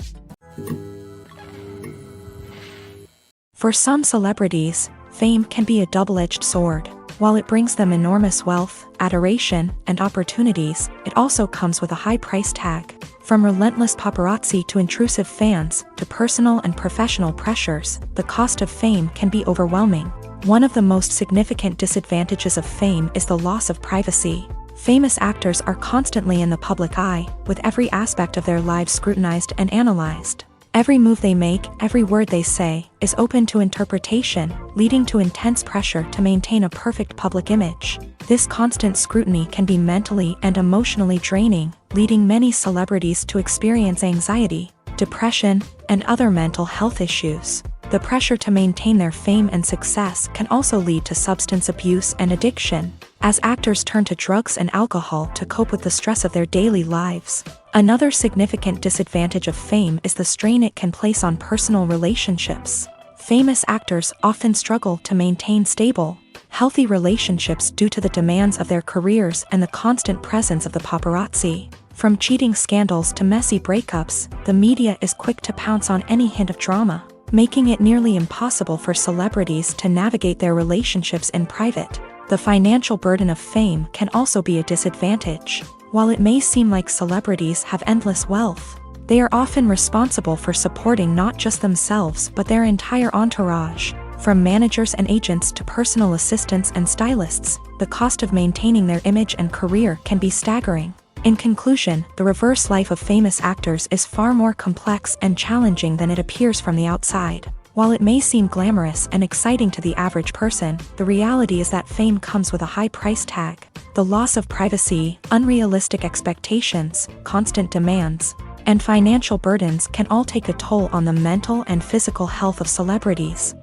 For some celebrities, fame can be a double-edged sword. While it brings them enormous wealth, adoration, and opportunities, it also comes with a high price tag. From relentless paparazzi to intrusive fans, to personal and professional pressures, the cost of fame can be overwhelming. One of the most significant disadvantages of fame is the loss of privacy. Famous actors are constantly in the public eye, with every aspect of their lives scrutinized and analyzed. Every move they make, every word they say, is open to interpretation, leading to intense pressure to maintain a perfect public image. This constant scrutiny can be mentally and emotionally draining, leading many celebrities to experience anxiety, depression, and other mental health issues. The pressure to maintain their fame and success can also lead to substance abuse and addiction, as actors turn to drugs and alcohol to cope with the stress of their daily lives. Another significant disadvantage of fame is the strain it can place on personal relationships. Famous actors often struggle to maintain stable, healthy relationships due to the demands of their careers and the constant presence of the paparazzi. From cheating scandals to messy breakups, the media is quick to pounce on any hint of drama, making it nearly impossible for celebrities to navigate their relationships in private. The financial burden of fame can also be a disadvantage. While it may seem like celebrities have endless wealth, they are often responsible for supporting not just themselves but their entire entourage. From managers and agents to personal assistants and stylists, the cost of maintaining their image and career can be staggering. In conclusion, the reverse life of famous actors is far more complex and challenging than it appears from the outside. While it may seem glamorous and exciting to the average person, the reality is that fame comes with a high price tag. The loss of privacy, unrealistic expectations, constant demands, and financial burdens can all take a toll on the mental and physical health of celebrities.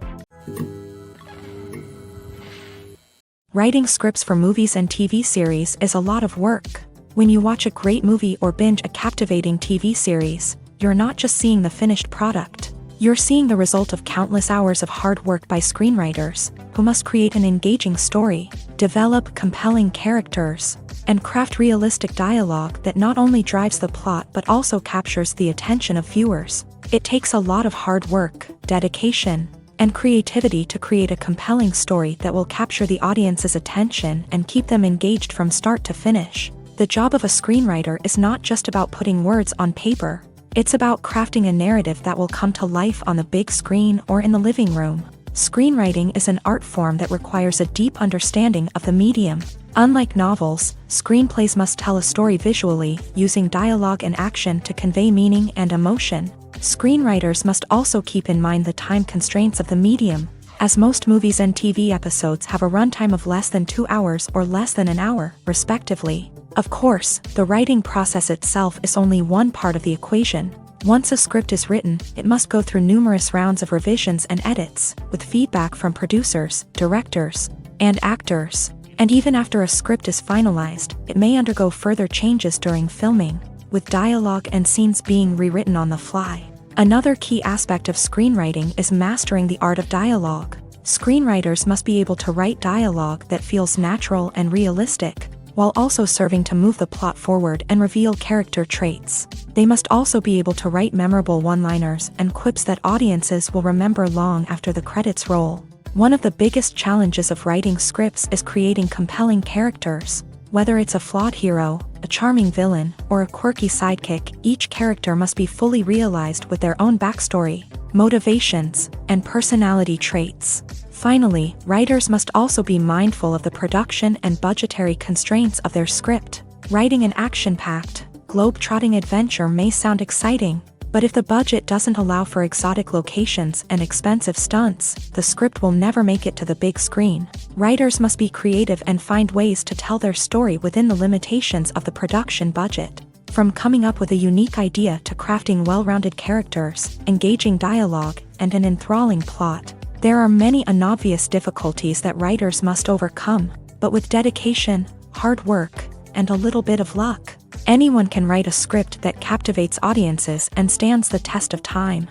Writing scripts for movies and TV series is a lot of work. When you watch a great movie or binge a captivating TV series, you're not just seeing the finished product. You're seeing the result of countless hours of hard work by screenwriters, who must create an engaging story, develop compelling characters, and craft realistic dialogue that not only drives the plot but also captures the attention of viewers. It takes a lot of hard work, dedication, and creativity to create a compelling story that will capture the audience's attention and keep them engaged from start to finish. The job of a screenwriter is not just about putting words on paper. It's about crafting a narrative that will come to life on the big screen or in the living room. Screenwriting is an art form that requires a deep understanding of the medium. Unlike novels, screenplays must tell a story visually, using dialogue and action to convey meaning and emotion. Screenwriters must also keep in mind the time constraints of the medium, as most movies and TV episodes have a runtime of less than 2 hours or less than an hour, respectively. Of course, the writing process itself is only one part of the equation. Once a script is written, it must go through numerous rounds of revisions and edits, with feedback from producers, directors, and actors. And even after a script is finalized, it may undergo further changes during filming, with dialogue and scenes being rewritten on the fly. Another key aspect of screenwriting is mastering the art of dialogue. Screenwriters must be able to write dialogue that feels natural and realistic, while also serving to move the plot forward and reveal character traits. They must also be able to write memorable one-liners and quips that audiences will remember long after the credits roll. One of the biggest challenges of writing scripts is creating compelling characters. Whether it's a flawed hero, a charming villain, or a quirky sidekick, each character must be fully realized with their own backstory, motivations, and personality traits. Finally, writers must also be mindful of the production and budgetary constraints of their script. Writing an action-packed, globe-trotting adventure may sound exciting, but if the budget doesn't allow for exotic locations and expensive stunts, the script will never make it to the big screen. Writers must be creative and find ways to tell their story within the limitations of the production budget. From coming up with a unique idea to crafting well-rounded characters, engaging dialogue, and an enthralling plot, there are many unobvious difficulties that writers must overcome, but with dedication, hard work, and a little bit of luck, anyone can write a script that captivates audiences and stands the test of time.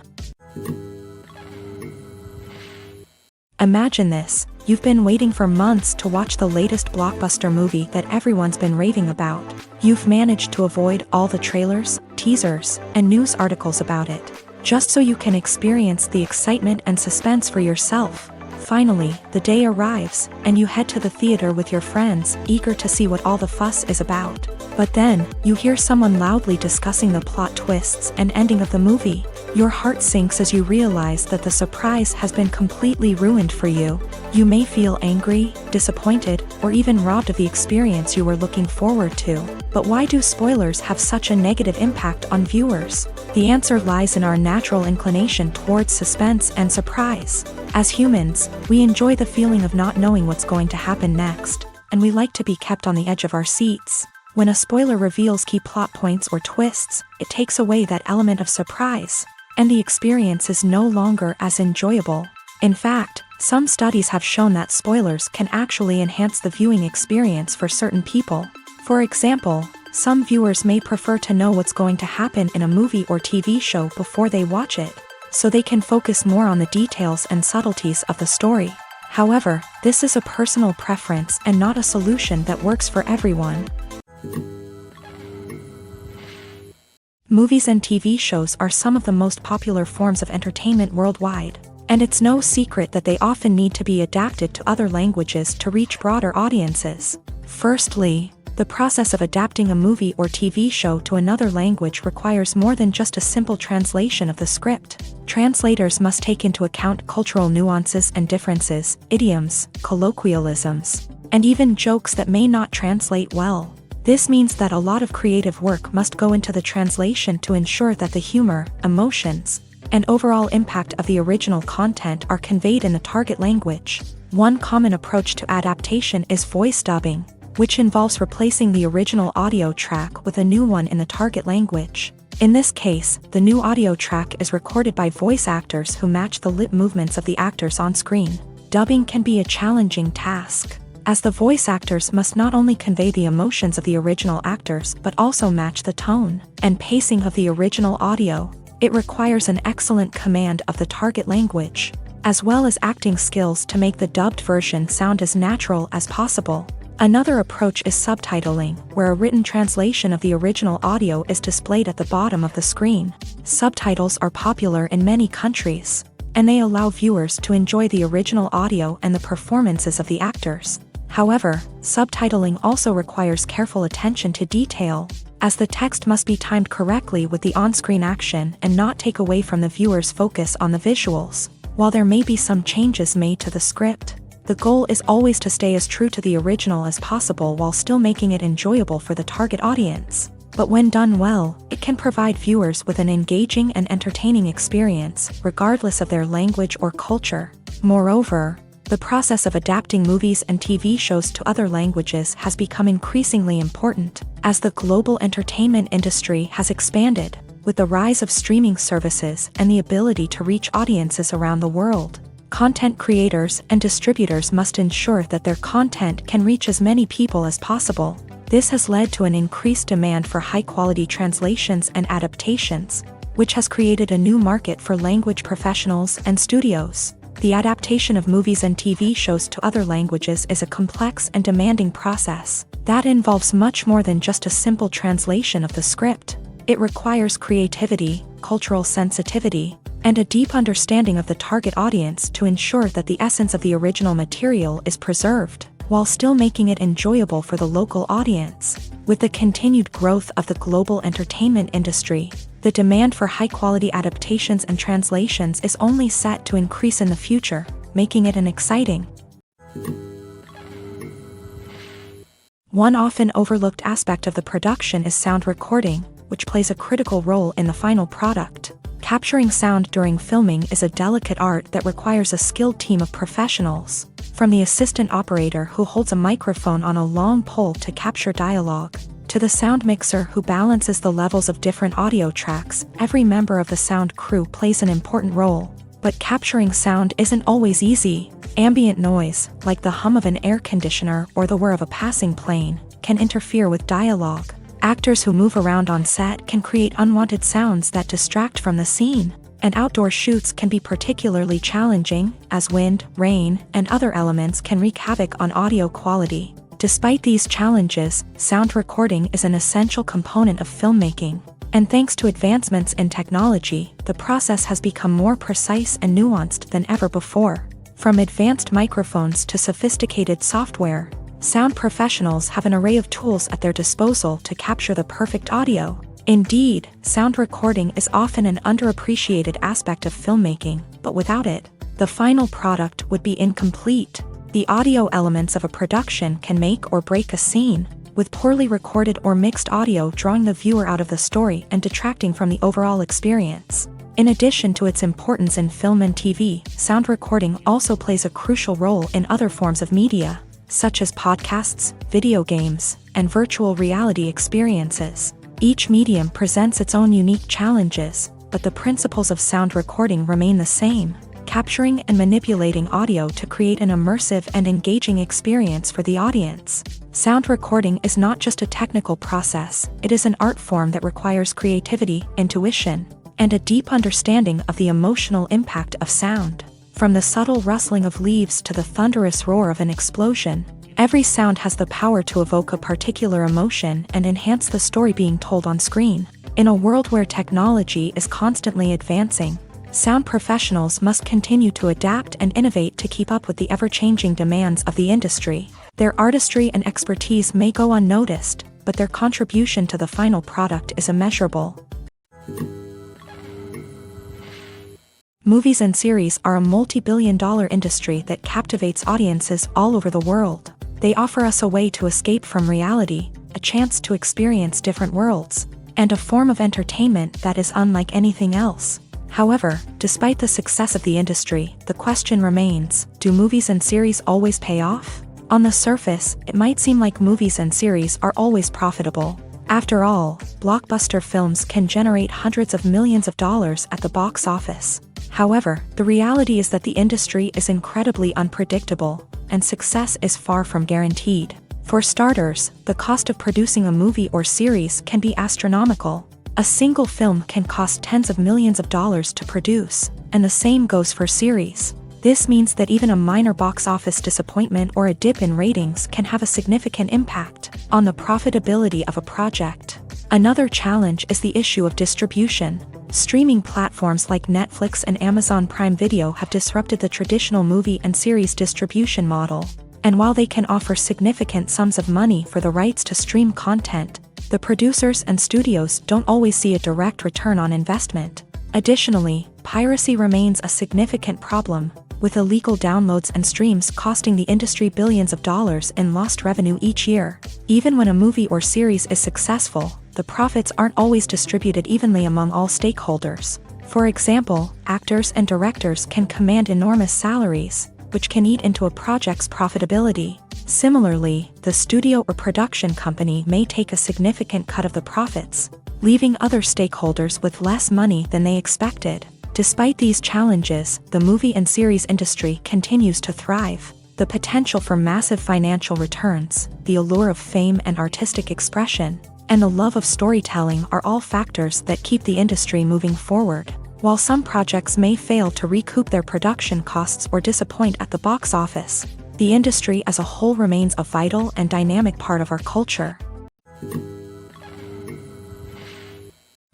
Imagine this: you've been waiting for months to watch the latest blockbuster movie that everyone's been raving about. You've managed to avoid all the trailers, teasers, and news articles about it, just so you can experience the excitement and suspense for yourself. Finally, the day arrives, and you head to the theater with your friends, eager to see what all the fuss is about. But then, you hear someone loudly discussing the plot twists and ending of the movie. Your heart sinks as you realize that the surprise has been completely ruined for you. You may feel angry, disappointed, or even robbed of the experience you were looking forward to. But why do spoilers have such a negative impact on viewers? The answer lies in our natural inclination towards suspense and surprise. As humans, we enjoy the feeling of not knowing what's going to happen next, and we like to be kept on the edge of our seats. When a spoiler reveals key plot points or twists, it takes away that element of surprise, and the experience is no longer as enjoyable. In fact, some studies have shown that spoilers can actually enhance the viewing experience for certain people. For example, some viewers may prefer to know what's going to happen in a movie or TV show before they watch it, so they can focus more on the details and subtleties of the story. However, this is a personal preference and not a solution that works for everyone. Movies and TV shows are some of the most popular forms of entertainment worldwide, and it's no secret that they often need to be adapted to other languages to reach broader audiences. Firstly, the process of adapting a movie or TV show to another language requires more than just a simple translation of the script. Translators must take into account cultural nuances and differences, idioms, colloquialisms, and even jokes that may not translate well. This means that a lot of creative work must go into the translation to ensure that the humor, emotions, and overall impact of the original content are conveyed in the target language. One common approach to adaptation is voice dubbing, which involves replacing the original audio track with a new one in the target language. In this case, the new audio track is recorded by voice actors who match the lip movements of the actors on screen. Dubbing can be a challenging task, as the voice actors must not only convey the emotions of the original actors but also match the tone and pacing of the original audio. It requires an excellent command of the target language, as well as acting skills to make the dubbed version sound as natural as possible. Another approach is subtitling, where a written translation of the original audio is displayed at the bottom of the screen. Subtitles are popular in many countries, and they allow viewers to enjoy the original audio and the performances of the actors. However, subtitling also requires careful attention to detail, as the text must be timed correctly with the on-screen action and not take away from the viewer's focus on the visuals. While there may be some changes made to the script, the goal is always to stay as true to the original as possible while still making it enjoyable for the target audience. But when done well, it can provide viewers with an engaging and entertaining experience, regardless of their language or culture. Moreover, the process of adapting movies and TV shows to other languages has become increasingly important, as the global entertainment industry has expanded, with the rise of streaming services and the ability to reach audiences around the world. Content creators and distributors must ensure that their content can reach as many people as possible. This has led to an increased demand for high-quality translations and adaptations, which has created a new market for language professionals and studios. The adaptation of movies and TV shows to other languages is a complex and demanding process that involves much more than just a simple translation of the script. It requires creativity, cultural sensitivity, and a deep understanding of the target audience to ensure that the essence of the original material is preserved, while still making it enjoyable for the local audience. With the continued growth of the global entertainment industry, the demand for high-quality adaptations and translations is only set to increase in the future, making it an exciting. One often overlooked aspect of the production is sound recording, which plays a critical role in the final product. Capturing sound during filming is a delicate art that requires a skilled team of professionals, from the assistant operator who holds a microphone on a long pole to capture dialogue, to the sound mixer who balances the levels of different audio tracks. Every member of the sound crew plays an important role. But capturing sound isn't always easy. Ambient noise, like the hum of an air conditioner or the whir of a passing plane, can interfere with dialogue. Actors who move around on set can create unwanted sounds that distract from the scene, and outdoor shoots can be particularly challenging, as wind, rain, and other elements can wreak havoc on audio quality. Despite these challenges, sound recording is an essential component of filmmaking, and thanks to advancements in technology, the process has become more precise and nuanced than ever before. From advanced microphones to sophisticated software, sound professionals have an array of tools at their disposal to capture the perfect audio. Indeed, sound recording is often an underappreciated aspect of filmmaking, but without it, the final product would be incomplete. The audio elements of a production can make or break a scene, with poorly recorded or mixed audio drawing the viewer out of the story and detracting from the overall experience. In addition to its importance in film and TV, sound recording also plays a crucial role in other forms of media, such as podcasts, video games, and virtual reality experiences. Each medium presents its own unique challenges, but the principles of sound recording remain the same: capturing and manipulating audio to create an immersive and engaging experience for the audience. Sound recording is not just a technical process, it is an art form that requires creativity, intuition, and a deep understanding of the emotional impact of sound. From the subtle rustling of leaves to the thunderous roar of an explosion, every sound has the power to evoke a particular emotion and enhance the story being told on screen. In a world where technology is constantly advancing, sound professionals must continue to adapt and innovate to keep up with the ever-changing demands of the industry. Their artistry and expertise may go unnoticed, but their contribution to the final product is immeasurable. Movies and series are a multi-billion-dollar industry that captivates audiences all over the world. They offer us a way to escape from reality, a chance to experience different worlds, and a form of entertainment that is unlike anything else. However, despite the success of the industry, the question remains: do movies and series always pay off? On the surface, it might seem like movies and series are always profitable. After all, blockbuster films can generate hundreds of millions of dollars at the box office. However, the reality is that the industry is incredibly unpredictable, and success is far from guaranteed. For starters, the cost of producing a movie or series can be astronomical. A single film can cost tens of millions of dollars to produce, and the same goes for series. This means that even a minor box office disappointment or a dip in ratings can have a significant impact on the profitability of a project. Another challenge is the issue of distribution. Streaming platforms like Netflix and Amazon Prime Video have disrupted the traditional movie and series distribution model. And while they can offer significant sums of money for the rights to stream content, the producers and studios don't always see a direct return on investment. Additionally, piracy remains a significant problem, with illegal downloads and streams costing the industry billions of dollars in lost revenue each year. Even when a movie or series is successful, the profits aren't always distributed evenly among all stakeholders. For example, actors and directors can command enormous salaries, which can eat into a project's profitability. Similarly, the studio or production company may take a significant cut of the profits, leaving other stakeholders with less money than they expected. Despite these challenges, the movie and series industry continues to thrive. The potential for massive financial returns, the allure of fame and artistic expression, and the love of storytelling are all factors that keep the industry moving forward. While some projects may fail to recoup their production costs or disappoint at the box office, the industry as a whole remains a vital and dynamic part of our culture.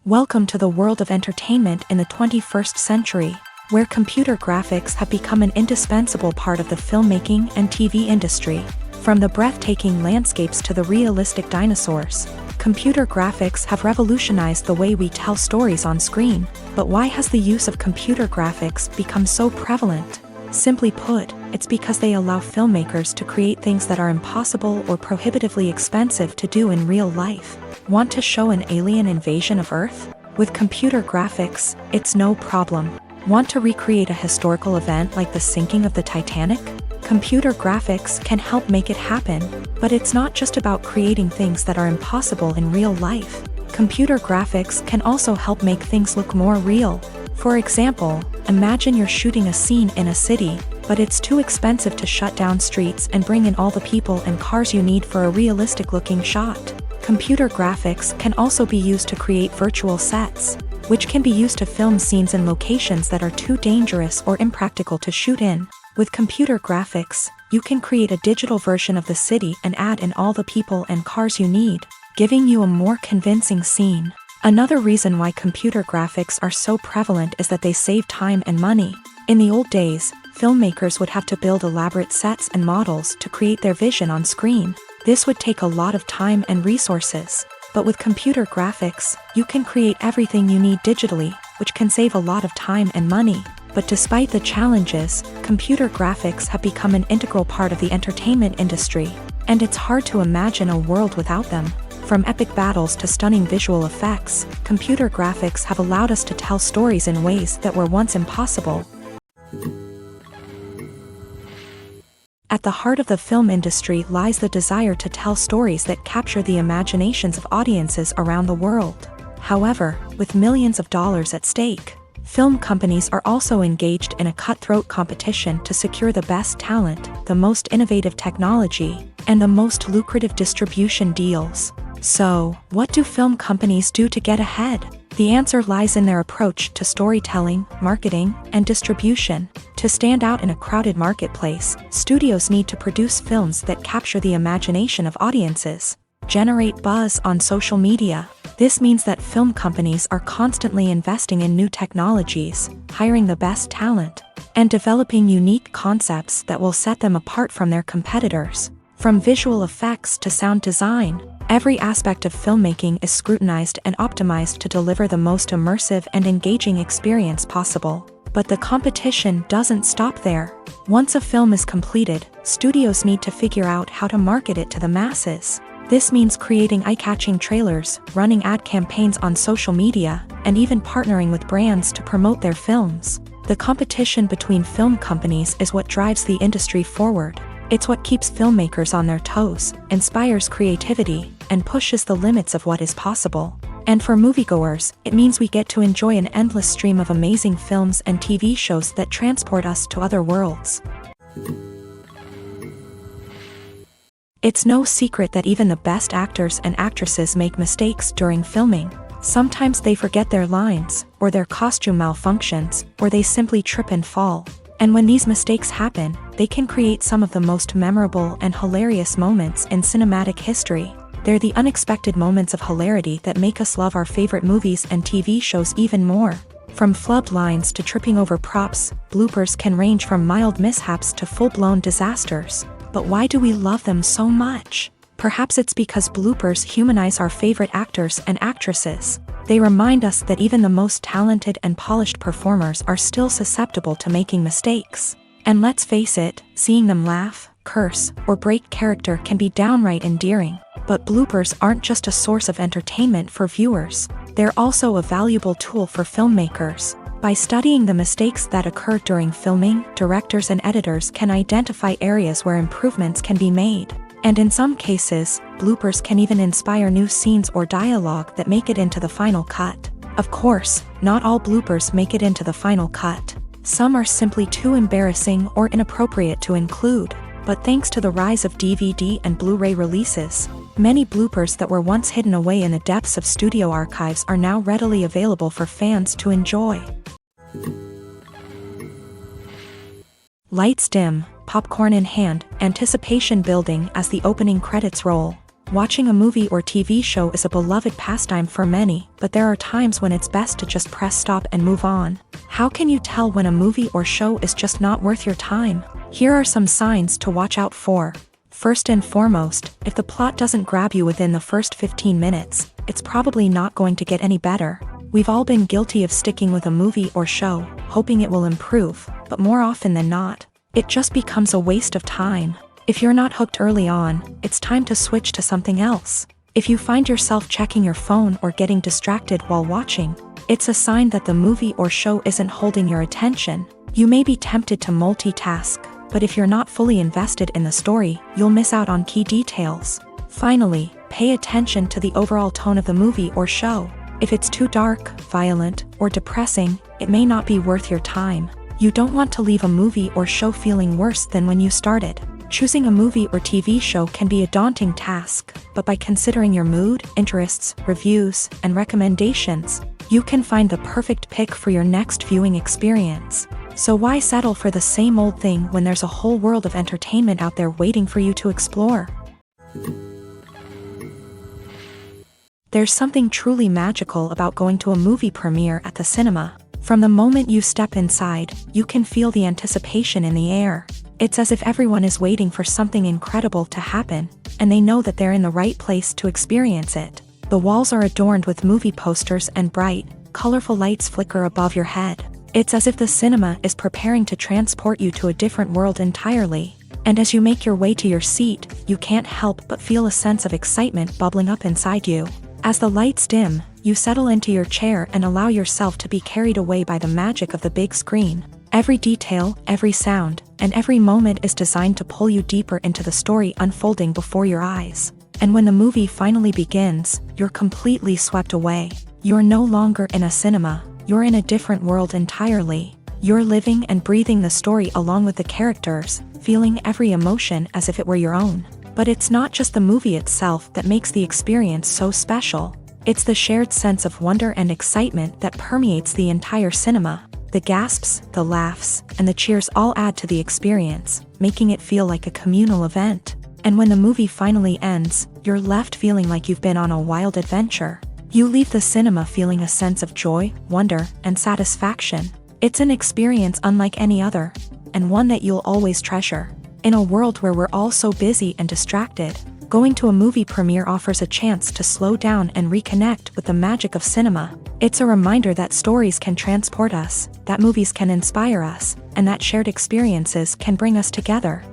Welcome to the world of entertainment in the 21st century, where computer graphics have become an indispensable part of the filmmaking and TV industry. From the breathtaking landscapes to the realistic dinosaurs, computer graphics have revolutionized the way we tell stories on screen. But why has the use of computer graphics become so prevalent? Simply put, it's because they allow filmmakers to create things that are impossible or prohibitively expensive to do in real life. Want to show an alien invasion of Earth? With computer graphics, it's no problem. Want to recreate a historical event like the sinking of the Titanic? Computer graphics can help make it happen, but it's not just about creating things that are impossible in real life. Computer graphics can also help make things look more real. For example, imagine you're shooting a scene in a city, but it's too expensive to shut down streets and bring in all the people and cars you need for a realistic-looking shot. Computer graphics can also be used to create virtual sets, which can be used to film scenes in locations that are too dangerous or impractical to shoot in. With computer graphics, you can create a digital version of the city and add in all the people and cars you need, giving you a more convincing scene. Another reason why computer graphics are so prevalent is that they save time and money. In the old days, filmmakers would have to build elaborate sets and models to create their vision on screen. This would take a lot of time and resources. But with computer graphics, you can create everything you need digitally, which can save a lot of time and money. But despite the challenges, computer graphics have become an integral part of the entertainment industry, and it's hard to imagine a world without them. From epic battles to stunning visual effects, computer graphics have allowed us to tell stories in ways that were once impossible. At the heart of the film industry lies the desire to tell stories that capture the imaginations of audiences around the world. However, with millions of dollars at stake, film companies are also engaged in a cutthroat competition to secure the best talent, the most innovative technology, and the most lucrative distribution deals. So, what do film companies do to get ahead? The answer lies in their approach to storytelling, marketing, and distribution. To stand out in a crowded marketplace, studios need to produce films that capture the imagination of audiences, generate buzz on social media. This means that film companies are constantly investing in new technologies, hiring the best talent, and developing unique concepts that will set them apart from their competitors. From visual effects to sound design, every aspect of filmmaking is scrutinized and optimized to deliver the most immersive and engaging experience possible. But the competition doesn't stop there. Once a film is completed, studios need to figure out how to market it to the masses. This means creating eye-catching trailers, running ad campaigns on social media, and even partnering with brands to promote their films. The competition between film companies is what drives the industry forward. It's what keeps filmmakers on their toes, inspires creativity, and pushes the limits of what is possible. And for moviegoers, it means we get to enjoy an endless stream of amazing films and TV shows that transport us to other worlds. It's no secret that even the best actors and actresses make mistakes during filming. Sometimes they forget their lines, or their costume malfunctions, or they simply trip and fall. And when these mistakes happen, they can create some of the most memorable and hilarious moments in cinematic history. They're the unexpected moments of hilarity that make us love our favorite movies and TV shows even more. From flubbed lines to tripping over props, bloopers can range from mild mishaps to full-blown disasters. But why do we love them so much? Perhaps it's because bloopers humanize our favorite actors and actresses. They remind us that even the most talented and polished performers are still susceptible to making mistakes. And let's face it, seeing them laugh, curse, or break character can be downright endearing. But bloopers aren't just a source of entertainment for viewers. They're also a valuable tool for filmmakers. By studying the mistakes that occur during filming, directors and editors can identify areas where improvements can be made. And in some cases, bloopers can even inspire new scenes or dialogue that make it into the final cut. Of course, not all bloopers make it into the final cut. Some are simply too embarrassing or inappropriate to include. But thanks to the rise of DVD and Blu-ray releases, many bloopers that were once hidden away in the depths of studio archives are now readily available for fans to enjoy. Lights dim, popcorn in hand, anticipation building as the opening credits roll. Watching a movie or TV show is a beloved pastime for many, but there are times when it's best to just press stop and move on. How can you tell when a movie or show is just not worth your time? Here are some signs to watch out for. First and foremost, if the plot doesn't grab you within the first 15 minutes, it's probably not going to get any better. We've all been guilty of sticking with a movie or show, hoping it will improve, but more often than not, it just becomes a waste of time. If you're not hooked early on, it's time to switch to something else. If you find yourself checking your phone or getting distracted while watching, it's a sign that the movie or show isn't holding your attention. You may be tempted to multitask, but if you're not fully invested in the story, you'll miss out on key details. Finally, pay attention to the overall tone of the movie or show. If it's too dark, violent, or depressing, it may not be worth your time. You don't want to leave a movie or show feeling worse than when you started. Choosing a movie or TV show can be a daunting task, but by considering your mood, interests, reviews, and recommendations, you can find the perfect pick for your next viewing experience. So why settle for the same old thing when there's a whole world of entertainment out there waiting for you to explore? There's something truly magical about going to a movie premiere at the cinema. From the moment you step inside, you can feel the anticipation in the air. It's as if everyone is waiting for something incredible to happen, and they know that they're in the right place to experience it. The walls are adorned with movie posters and bright, colorful lights flicker above your head. It's as if the cinema is preparing to transport you to a different world entirely. And as you make your way to your seat, you can't help but feel a sense of excitement bubbling up inside you. As the lights dim, you settle into your chair and allow yourself to be carried away by the magic of the big screen. Every detail, every sound, and every moment is designed to pull you deeper into the story unfolding before your eyes. And when the movie finally begins, you're completely swept away. You're no longer in a cinema. You're in a different world entirely. You're living and breathing the story along with the characters, feeling every emotion as if it were your own. But it's not just the movie itself that makes the experience so special. It's the shared sense of wonder and excitement that permeates the entire cinema. The gasps, the laughs, and the cheers all add to the experience, making it feel like a communal event. And when the movie finally ends, you're left feeling like you've been on a wild adventure. You leave the cinema feeling a sense of joy, wonder, and satisfaction. It's an experience unlike any other, and one that you'll always treasure. In a world where we're all so busy and distracted, going to a movie premiere offers a chance to slow down and reconnect with the magic of cinema. It's a reminder that stories can transport us, that movies can inspire us, and that shared experiences can bring us together.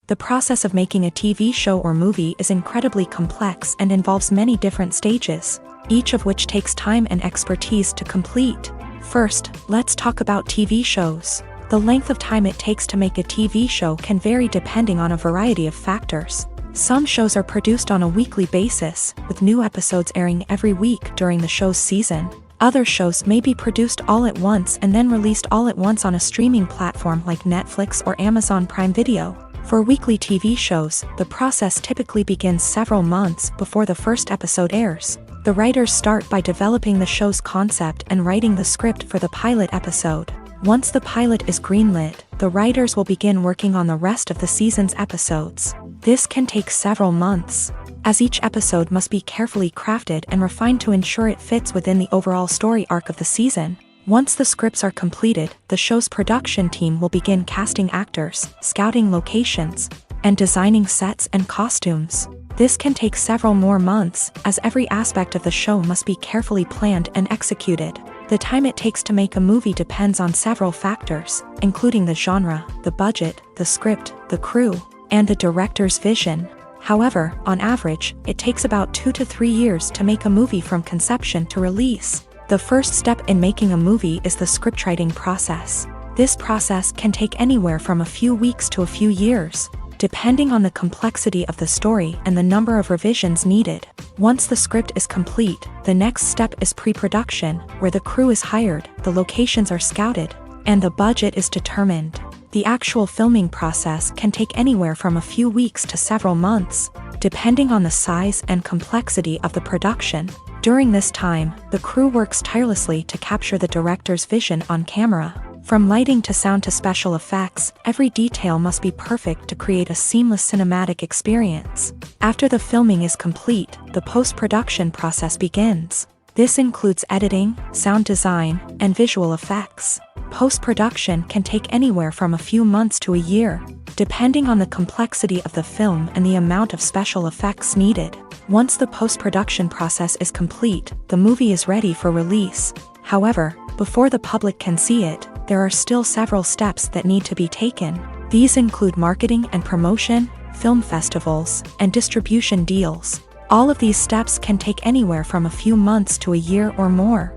The process of making a TV show or movie is incredibly complex and involves many different stages, each of which takes time and expertise to complete. First, let's talk about TV shows. The length of time it takes to make a TV show can vary depending on a variety of factors. Some shows are produced on a weekly basis, with new episodes airing every week during the show's season. Other shows may be produced all at once and then released all at once on a streaming platform like Netflix or Amazon Prime Video. For weekly TV shows, the process typically begins several months before the first episode airs. The writers start by developing the show's concept and writing the script for the pilot episode. Once the pilot is greenlit, the writers will begin working on the rest of the season's episodes. This can take several months, as each episode must be carefully crafted and refined to ensure it fits within the overall story arc of the season. Once the scripts are completed, the show's production team will begin casting actors, scouting locations, and designing sets and costumes. This can take several more months, as every aspect of the show must be carefully planned and executed. The time it takes to make a movie depends on several factors, including the genre, the budget, the script, the crew, and the director's vision. However, on average, it takes about 2 to 3 years to make a movie from conception to release. The first step in making a movie is the scriptwriting process. This process can take anywhere from a few weeks to a few years, depending on the complexity of the story and the number of revisions needed. Once the script is complete, the next step is pre-production, where the crew is hired, the locations are scouted, and the budget is determined. The actual filming process can take anywhere from a few weeks to several months, depending on the size and complexity of the production. During this time, the crew works tirelessly to capture the director's vision on camera. From lighting to sound to special effects, every detail must be perfect to create a seamless cinematic experience. After the filming is complete, the post-production process begins. This includes editing, sound design, and visual effects. Post-production can take anywhere from a few months to a year, depending on the complexity of the film and the amount of special effects needed. Once the post-production process is complete, the movie is ready for release. However, before the public can see it, there are still several steps that need to be taken. These include marketing and promotion, film festivals, and distribution deals. All of these steps can take anywhere from a few months to a year or more.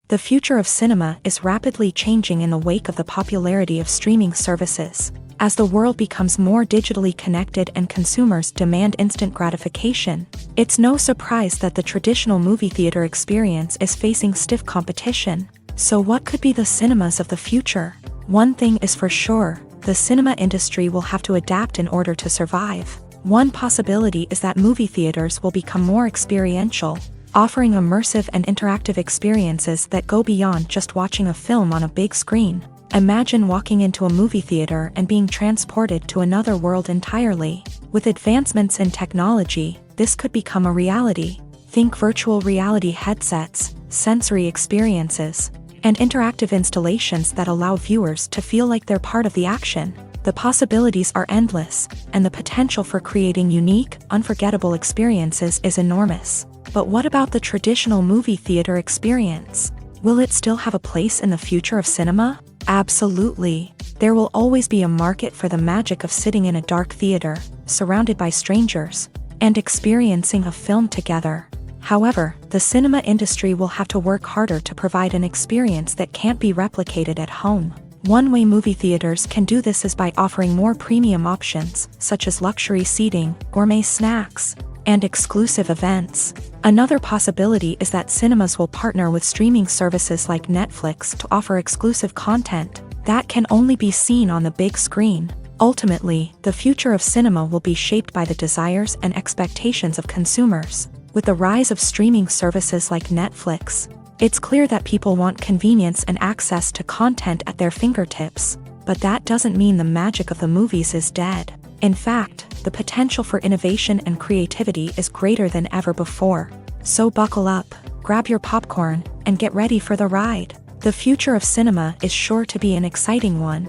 The future of cinema is rapidly changing in the wake of the popularity of streaming services. As the world becomes more digitally connected and consumers demand instant gratification, it's no surprise that the traditional movie theater experience is facing stiff competition. So what could be the cinemas of the future? One thing is for sure, the cinema industry will have to adapt in order to survive. One possibility is that movie theaters will become more experiential, offering immersive and interactive experiences that go beyond just watching a film on a big screen. Imagine walking into a movie theater and being transported to another world entirely. With advancements in technology, this could become a reality. Think virtual reality headsets, sensory experiences, and interactive installations that allow viewers to feel like they're part of the action. The possibilities are endless, and the potential for creating unique, unforgettable experiences is enormous. But what about the traditional movie theater experience? Will it still have a place in the future of cinema? Absolutely. There will always be a market for the magic of sitting in a dark theater, surrounded by strangers, and experiencing a film together. However, the cinema industry will have to work harder to provide an experience that can't be replicated at home. One way movie theaters can do this is by offering more premium options, such as luxury seating, gourmet snacks, and exclusive events. Another possibility is that cinemas will partner with streaming services like Netflix to offer exclusive content that can only be seen on the big screen. Ultimately, the future of cinema will be shaped by the desires and expectations of consumers. With the rise of streaming services like Netflix, it's clear that people want convenience and access to content at their fingertips. But that doesn't mean the magic of the movies is dead. In fact, the potential for innovation and creativity is greater than ever before. So buckle up, grab your popcorn, and get ready for the ride. The future of cinema is sure to be an exciting one.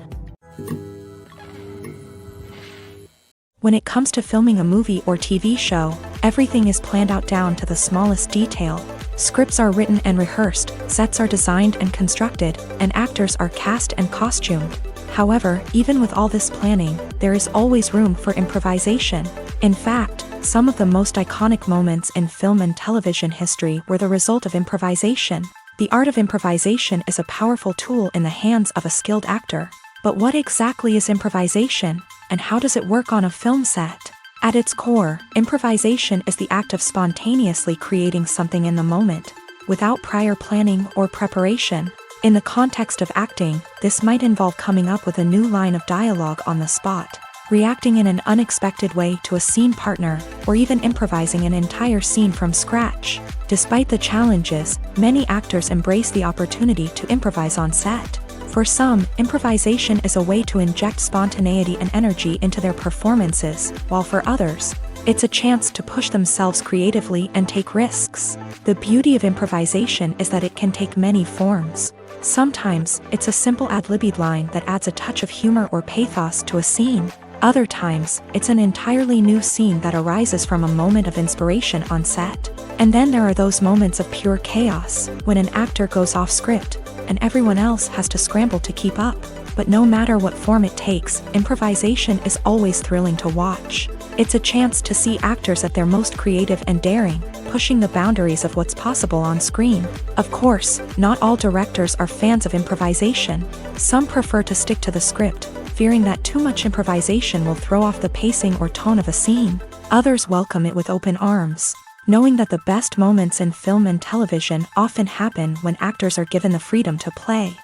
When it comes to filming a movie or TV show, everything is planned out down to the smallest detail. Scripts are written and rehearsed, sets are designed and constructed, and actors are cast and costumed. However, even with all this planning, there is always room for improvisation. In fact, some of the most iconic moments in film and television history were the result of improvisation. The art of improvisation is a powerful tool in the hands of a skilled actor. But what exactly is improvisation, and how does it work on a film set? At its core, improvisation is the act of spontaneously creating something in the moment, without prior planning or preparation. In the context of acting, this might involve coming up with a new line of dialogue on the spot, reacting in an unexpected way to a scene partner, or even improvising an entire scene from scratch. Despite the challenges, many actors embrace the opportunity to improvise on set. For some, improvisation is a way to inject spontaneity and energy into their performances, while for others, it's a chance to push themselves creatively and take risks. The beauty of improvisation is that it can take many forms. Sometimes, it's a simple ad-libbed line that adds a touch of humor or pathos to a scene. Other times, it's an entirely new scene that arises from a moment of inspiration on set. And then there are those moments of pure chaos, when an actor goes off script, and everyone else has to scramble to keep up. But no matter what form it takes, improvisation is always thrilling to watch. It's a chance to see actors at their most creative and daring, pushing the boundaries of what's possible on screen. Of course, not all directors are fans of improvisation. Some prefer to stick to the script, fearing that too much improvisation will throw off the pacing or tone of a scene. Others welcome it with open arms, knowing that the best moments in film and television often happen when actors are given the freedom to play.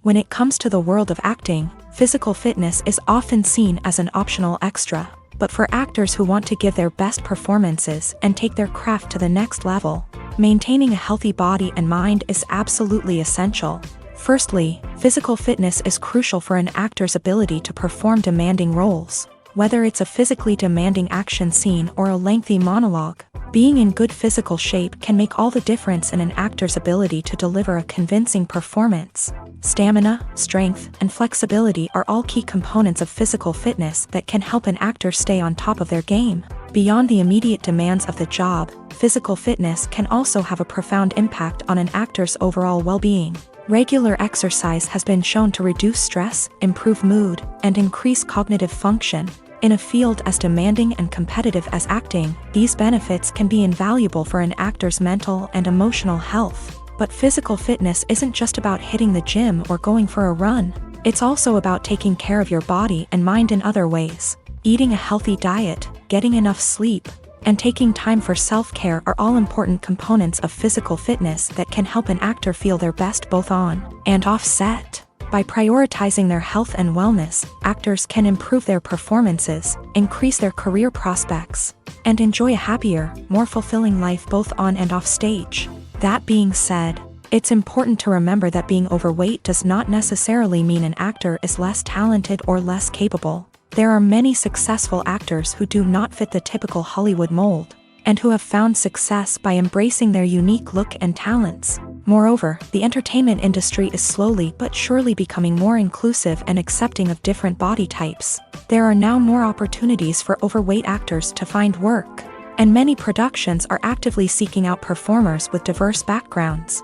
When it comes to the world of acting, physical fitness is often seen as an optional extra. but for actors who want to give their best performances and take their craft to the next level, maintaining a healthy body and mind is absolutely essential. Firstly, physical fitness is crucial for an actor's ability to perform demanding roles. Whether it's a physically demanding action scene or a lengthy monologue, being in good physical shape can make all the difference in an actor's ability to deliver a convincing performance. Stamina, strength, and flexibility are all key components of physical fitness that can help an actor stay on top of their game. Beyond the immediate demands of the job, physical fitness can also have a profound impact on an actor's overall well-being. Regular exercise has been shown to reduce stress, improve mood, and increase cognitive function. In a field as demanding and competitive as acting, these benefits can be invaluable for an actor's mental and emotional health. But physical fitness isn't just about hitting the gym or going for a run. It's also about taking care of your body and mind in other ways. Eating a healthy diet, getting enough sleep, and taking time for self-care are all important components of physical fitness that can help an actor feel their best both on and off set. By prioritizing their health and wellness, actors can improve their performances, increase their career prospects, and enjoy a happier, more fulfilling life both on and off stage. That being said, it's important to remember that being overweight does not necessarily mean an actor is less talented or less capable. There are many successful actors who do not fit the typical Hollywood mold, and who have found success by embracing their unique look and talents. Moreover, the entertainment industry is slowly but surely becoming more inclusive and accepting of different body types. There are now more opportunities for overweight actors to find work, and many productions are actively seeking out performers with diverse backgrounds.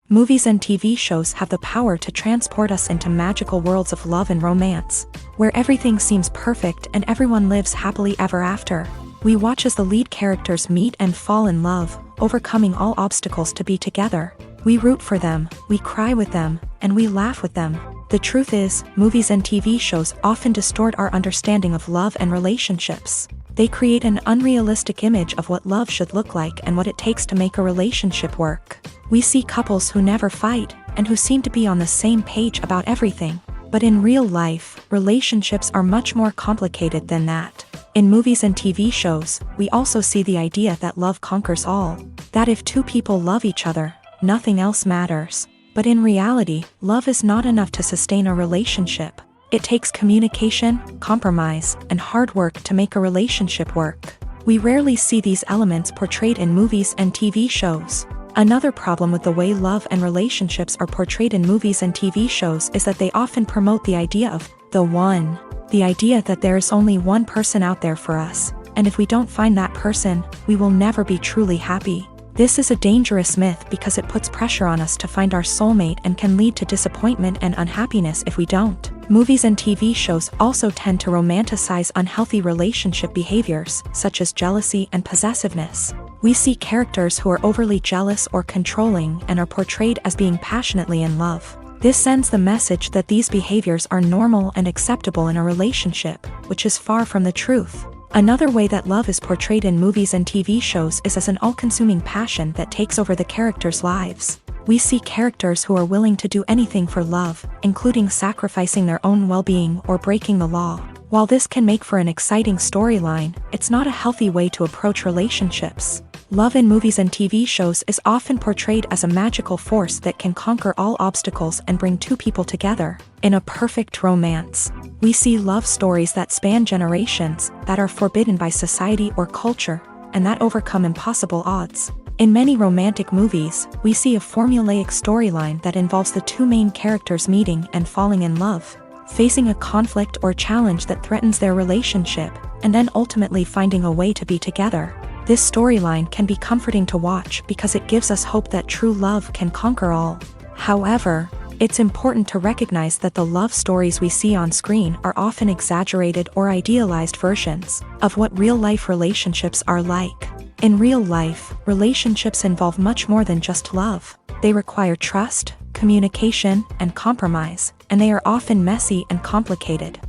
Movies and TV shows have the power to transport us into magical worlds of love and romance, where everything seems perfect and everyone lives happily ever after. We watch as the lead characters meet and fall in love, overcoming all obstacles to be together. We root for them, we cry with them, and we laugh with them. The truth is, movies and TV shows often distort our understanding of love and relationships. They create an unrealistic image of what love should look like and what it takes to make a relationship work. We see couples who never fight, and who seem to be on the same page about everything. But in real life, relationships are much more complicated than that. In movies and TV shows, we also see the idea that love conquers all. That if two people love each other, nothing else matters. But in reality, love is not enough to sustain a relationship. It takes communication, compromise, and hard work to make a relationship work. We rarely see these elements portrayed in movies and TV shows. Another problem with the way love and relationships are portrayed in movies and TV shows is that they often promote the idea of the one. The idea that there is only one person out there for us, and if we don't find that person, we will never be truly happy. This is a dangerous myth because it puts pressure on us to find our soulmate and can lead to disappointment and unhappiness if we don't. Movies and TV shows also tend to romanticize unhealthy relationship behaviors, such as jealousy and possessiveness. We see characters who are overly jealous or controlling and are portrayed as being passionately in love. This sends the message that these behaviors are normal and acceptable in a relationship, which is far from the truth. Another way that love is portrayed in movies and TV shows is as an all-consuming passion that takes over the characters' lives. We see characters who are willing to do anything for love, including sacrificing their own well-being or breaking the law. While this can make for an exciting storyline, it's not a healthy way to approach relationships. Love in movies and TV shows is often portrayed as a magical force that can conquer all obstacles and bring two people together in a perfect romance. We see love stories that span generations, that are forbidden by society or culture, and that overcome impossible odds. In many romantic movies, we see a formulaic storyline that involves the two main characters meeting and falling in love, facing a conflict or challenge that threatens their relationship, and then ultimately finding a way to be together. This storyline can be comforting to watch because it gives us hope that true love can conquer all. However, it's important to recognize that the love stories we see on screen are often exaggerated or idealized versions of what real-life relationships are like. In real life, relationships involve much more than just love. They require trust, communication, and compromise, and they are often messy and complicated.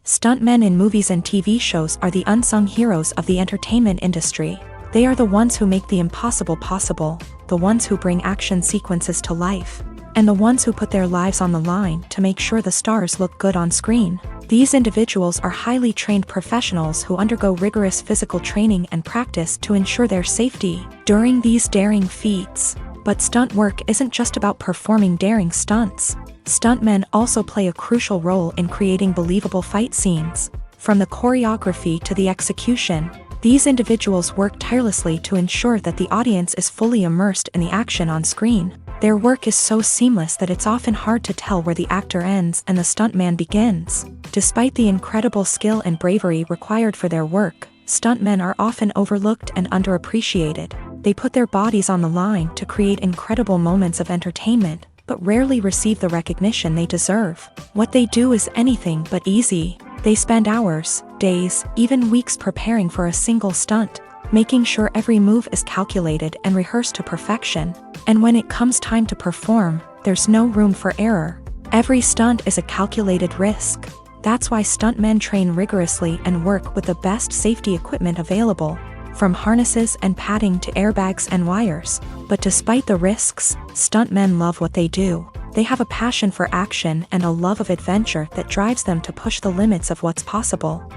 Stuntmen in movies and TV shows are the unsung heroes of the entertainment industry. They are the ones who make the impossible possible, the ones who bring action sequences to life, and the ones who put their lives on the line to make sure the stars look good on screen. These individuals are highly trained professionals who undergo rigorous physical training and practice to ensure their safety during these daring feats. But stunt work isn't just about performing daring stunts. Stuntmen also play a crucial role in creating believable fight scenes. From the choreography to the execution, these individuals work tirelessly to ensure that the audience is fully immersed in the action on screen. Their work is so seamless that it's often hard to tell where the actor ends and the stuntman begins. Despite the incredible skill and bravery required for their work, stuntmen are often overlooked and underappreciated. They put their bodies on the line to create incredible moments of entertainment, but rarely receive the recognition they deserve. What they do is anything but easy. They spend hours, days, even weeks preparing for a single stunt, making sure every move is calculated and rehearsed to perfection. And when it comes time to perform, there's no room for error. Every stunt is a calculated risk. That's why stuntmen train rigorously and work with the best safety equipment available, from harnesses and padding to airbags and wires. But despite the risks, stuntmen love what they do. They have a passion for action and a love of adventure that drives them to push the limits of what's possible.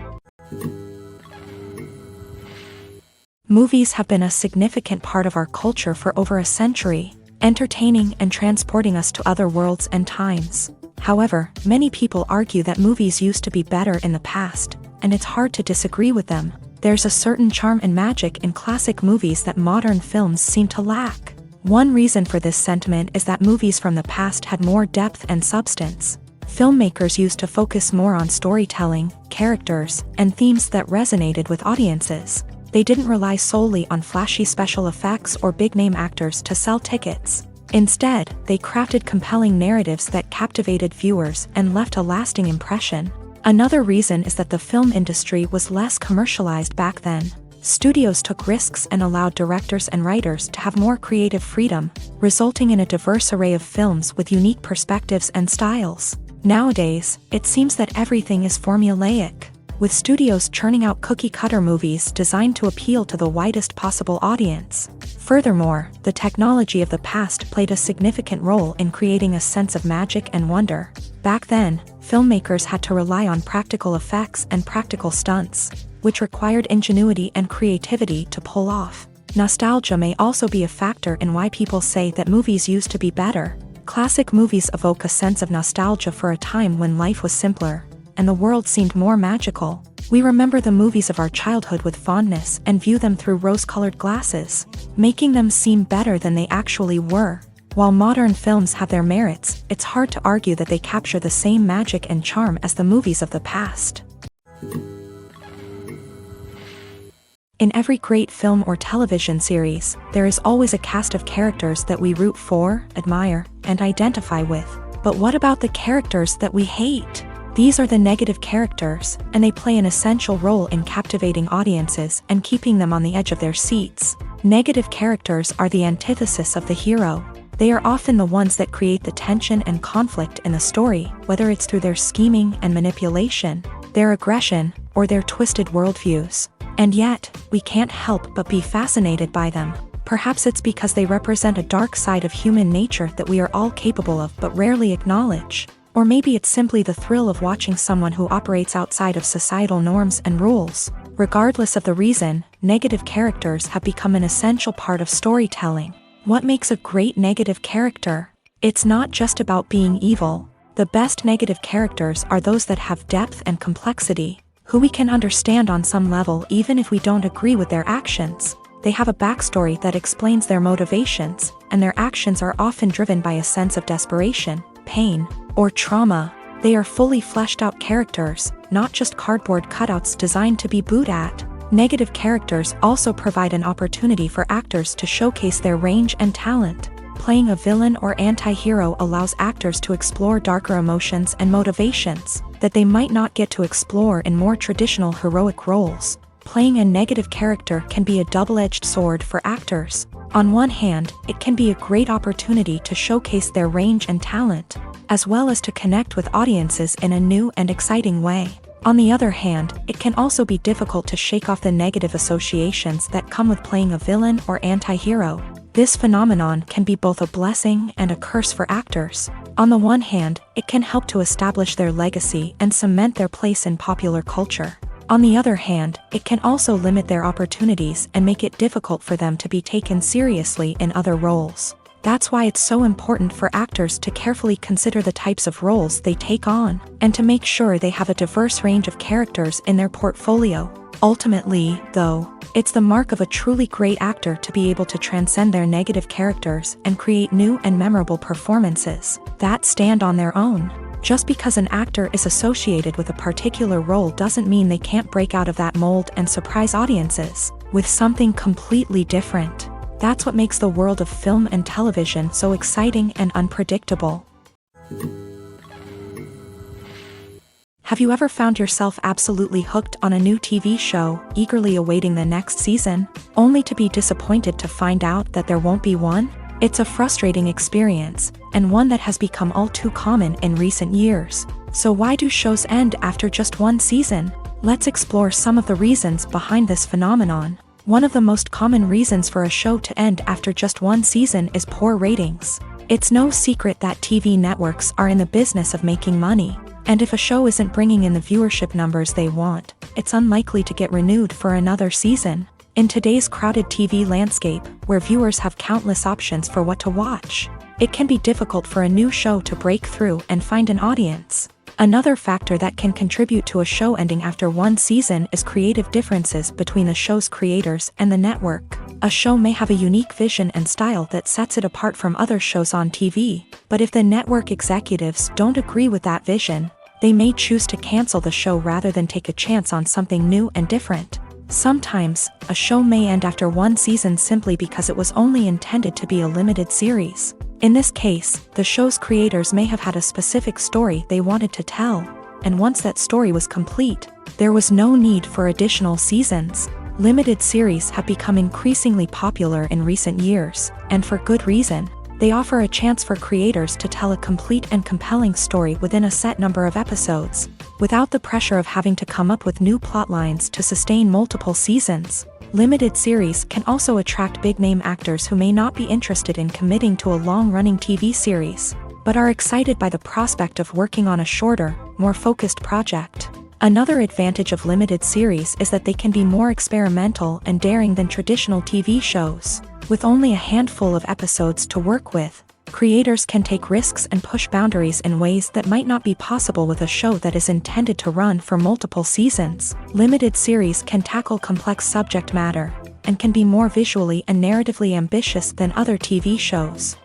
Movies have been a significant part of our culture for over a century, entertaining and transporting us to other worlds and times. However, many people argue that movies used to be better in the past, and it's hard to disagree with them. There's a certain charm and magic in classic movies that modern films seem to lack. One reason for this sentiment is that movies from the past had more depth and substance. Filmmakers used to focus more on storytelling, characters, and themes that resonated with audiences. They didn't rely solely on flashy special effects or big-name actors to sell tickets. Instead, they crafted compelling narratives that captivated viewers and left a lasting impression. Another reason is that the film industry was less commercialized back then. Studios took risks and allowed directors and writers to have more creative freedom, resulting in a diverse array of films with unique perspectives and styles. Nowadays, it seems that everything is formulaic, with studios churning out cookie-cutter movies designed to appeal to the widest possible audience. Furthermore, the technology of the past played a significant role in creating a sense of magic and wonder. Back then, filmmakers had to rely on practical effects and practical stunts, which required ingenuity and creativity to pull off. Nostalgia may also be a factor in why people say that movies used to be better. Classic movies evoke a sense of nostalgia for a time when life was simpler, and the world seemed more magical. We remember the movies of our childhood with fondness and view them through rose-colored glasses, making them seem better than they actually were. While modern films have their merits, it's hard to argue that they capture the same magic and charm as the movies of the past. In every great film or television series, there is always a cast of characters that we root for, admire, and identify with. But what about the characters that we hate? These are the negative characters, and they play an essential role in captivating audiences and keeping them on the edge of their seats. Negative characters are the antithesis of the hero. They are often the ones that create the tension and conflict in the story, whether it's through their scheming and manipulation, their aggression, or their twisted worldviews. And yet, we can't help but be fascinated by them. Perhaps it's because they represent a dark side of human nature that we are all capable of but rarely acknowledge. Or maybe it's simply the thrill of watching someone who operates outside of societal norms and rules. Regardless of the reason, negative characters have become an essential part of storytelling. What makes a great negative character? It's not just about being evil. The best negative characters are those that have depth and complexity, who we can understand on some level even if we don't agree with their actions. They have a backstory that explains their motivations, and their actions are often driven by a sense of desperation, pain, or trauma. They are fully fleshed out characters, not just cardboard cutouts designed to be booed at. Negative characters also provide an opportunity for actors to showcase their range and talent. Playing a villain or anti-hero allows actors to explore darker emotions and motivations that they might not get to explore in more traditional heroic roles. Playing a negative character can be a double-edged sword for actors. On one hand, it can be a great opportunity to showcase their range and talent, as well as to connect with audiences in a new and exciting way. On the other hand, it can also be difficult to shake off the negative associations that come with playing a villain or anti-hero. This phenomenon can be both a blessing and a curse for actors. On the one hand, it can help to establish their legacy and cement their place in popular culture. On the other hand, it can also limit their opportunities and make it difficult for them to be taken seriously in other roles. That's why it's so important for actors to carefully consider the types of roles they take on, and to make sure they have a diverse range of characters in their portfolio. Ultimately, though, it's the mark of a truly great actor to be able to transcend their negative characters and create new and memorable performances that stand on their own. Just because an actor is associated with a particular role doesn't mean they can't break out of that mold and surprise audiences with something completely different. That's what makes the world of film and television so exciting and unpredictable. Have you ever found yourself absolutely hooked on a new TV show, eagerly awaiting the next season, only to be disappointed to find out that there won't be one? It's a frustrating experience, and one that has become all too common in recent years. So why do shows end after just one season? Let's explore some of the reasons behind this phenomenon. One of the most common reasons for a show to end after just one season is poor ratings. It's no secret that TV networks are in the business of making money, and if a show isn't bringing in the viewership numbers they want, it's unlikely to get renewed for another season. In today's crowded TV landscape, where viewers have countless options for what to watch, it can be difficult for a new show to break through and find an audience. Another factor that can contribute to a show ending after one season is creative differences between the show's creators and the network. A show may have a unique vision and style that sets it apart from other shows on TV, but if the network executives don't agree with that vision, they may choose to cancel the show rather than take a chance on something new and different. Sometimes, a show may end after one season simply because it was only intended to be a limited series. In this case, the show's creators may have had a specific story they wanted to tell, and once that story was complete, there was no need for additional seasons. Limited series have become increasingly popular in recent years, and for good reason. They offer a chance for creators to tell a complete and compelling story within a set number of episodes, without the pressure of having to come up with new plotlines to sustain multiple seasons. Limited series can also attract big-name actors who may not be interested in committing to a long-running TV series, but are excited by the prospect of working on a shorter, more focused project. Another advantage of limited series is that they can be more experimental and daring than traditional TV shows. With only a handful of episodes to work with, creators can take risks and push boundaries in ways that might not be possible with a show that is intended to run for multiple seasons. Limited series can tackle complex subject matter, and can be more visually and narratively ambitious than other TV shows.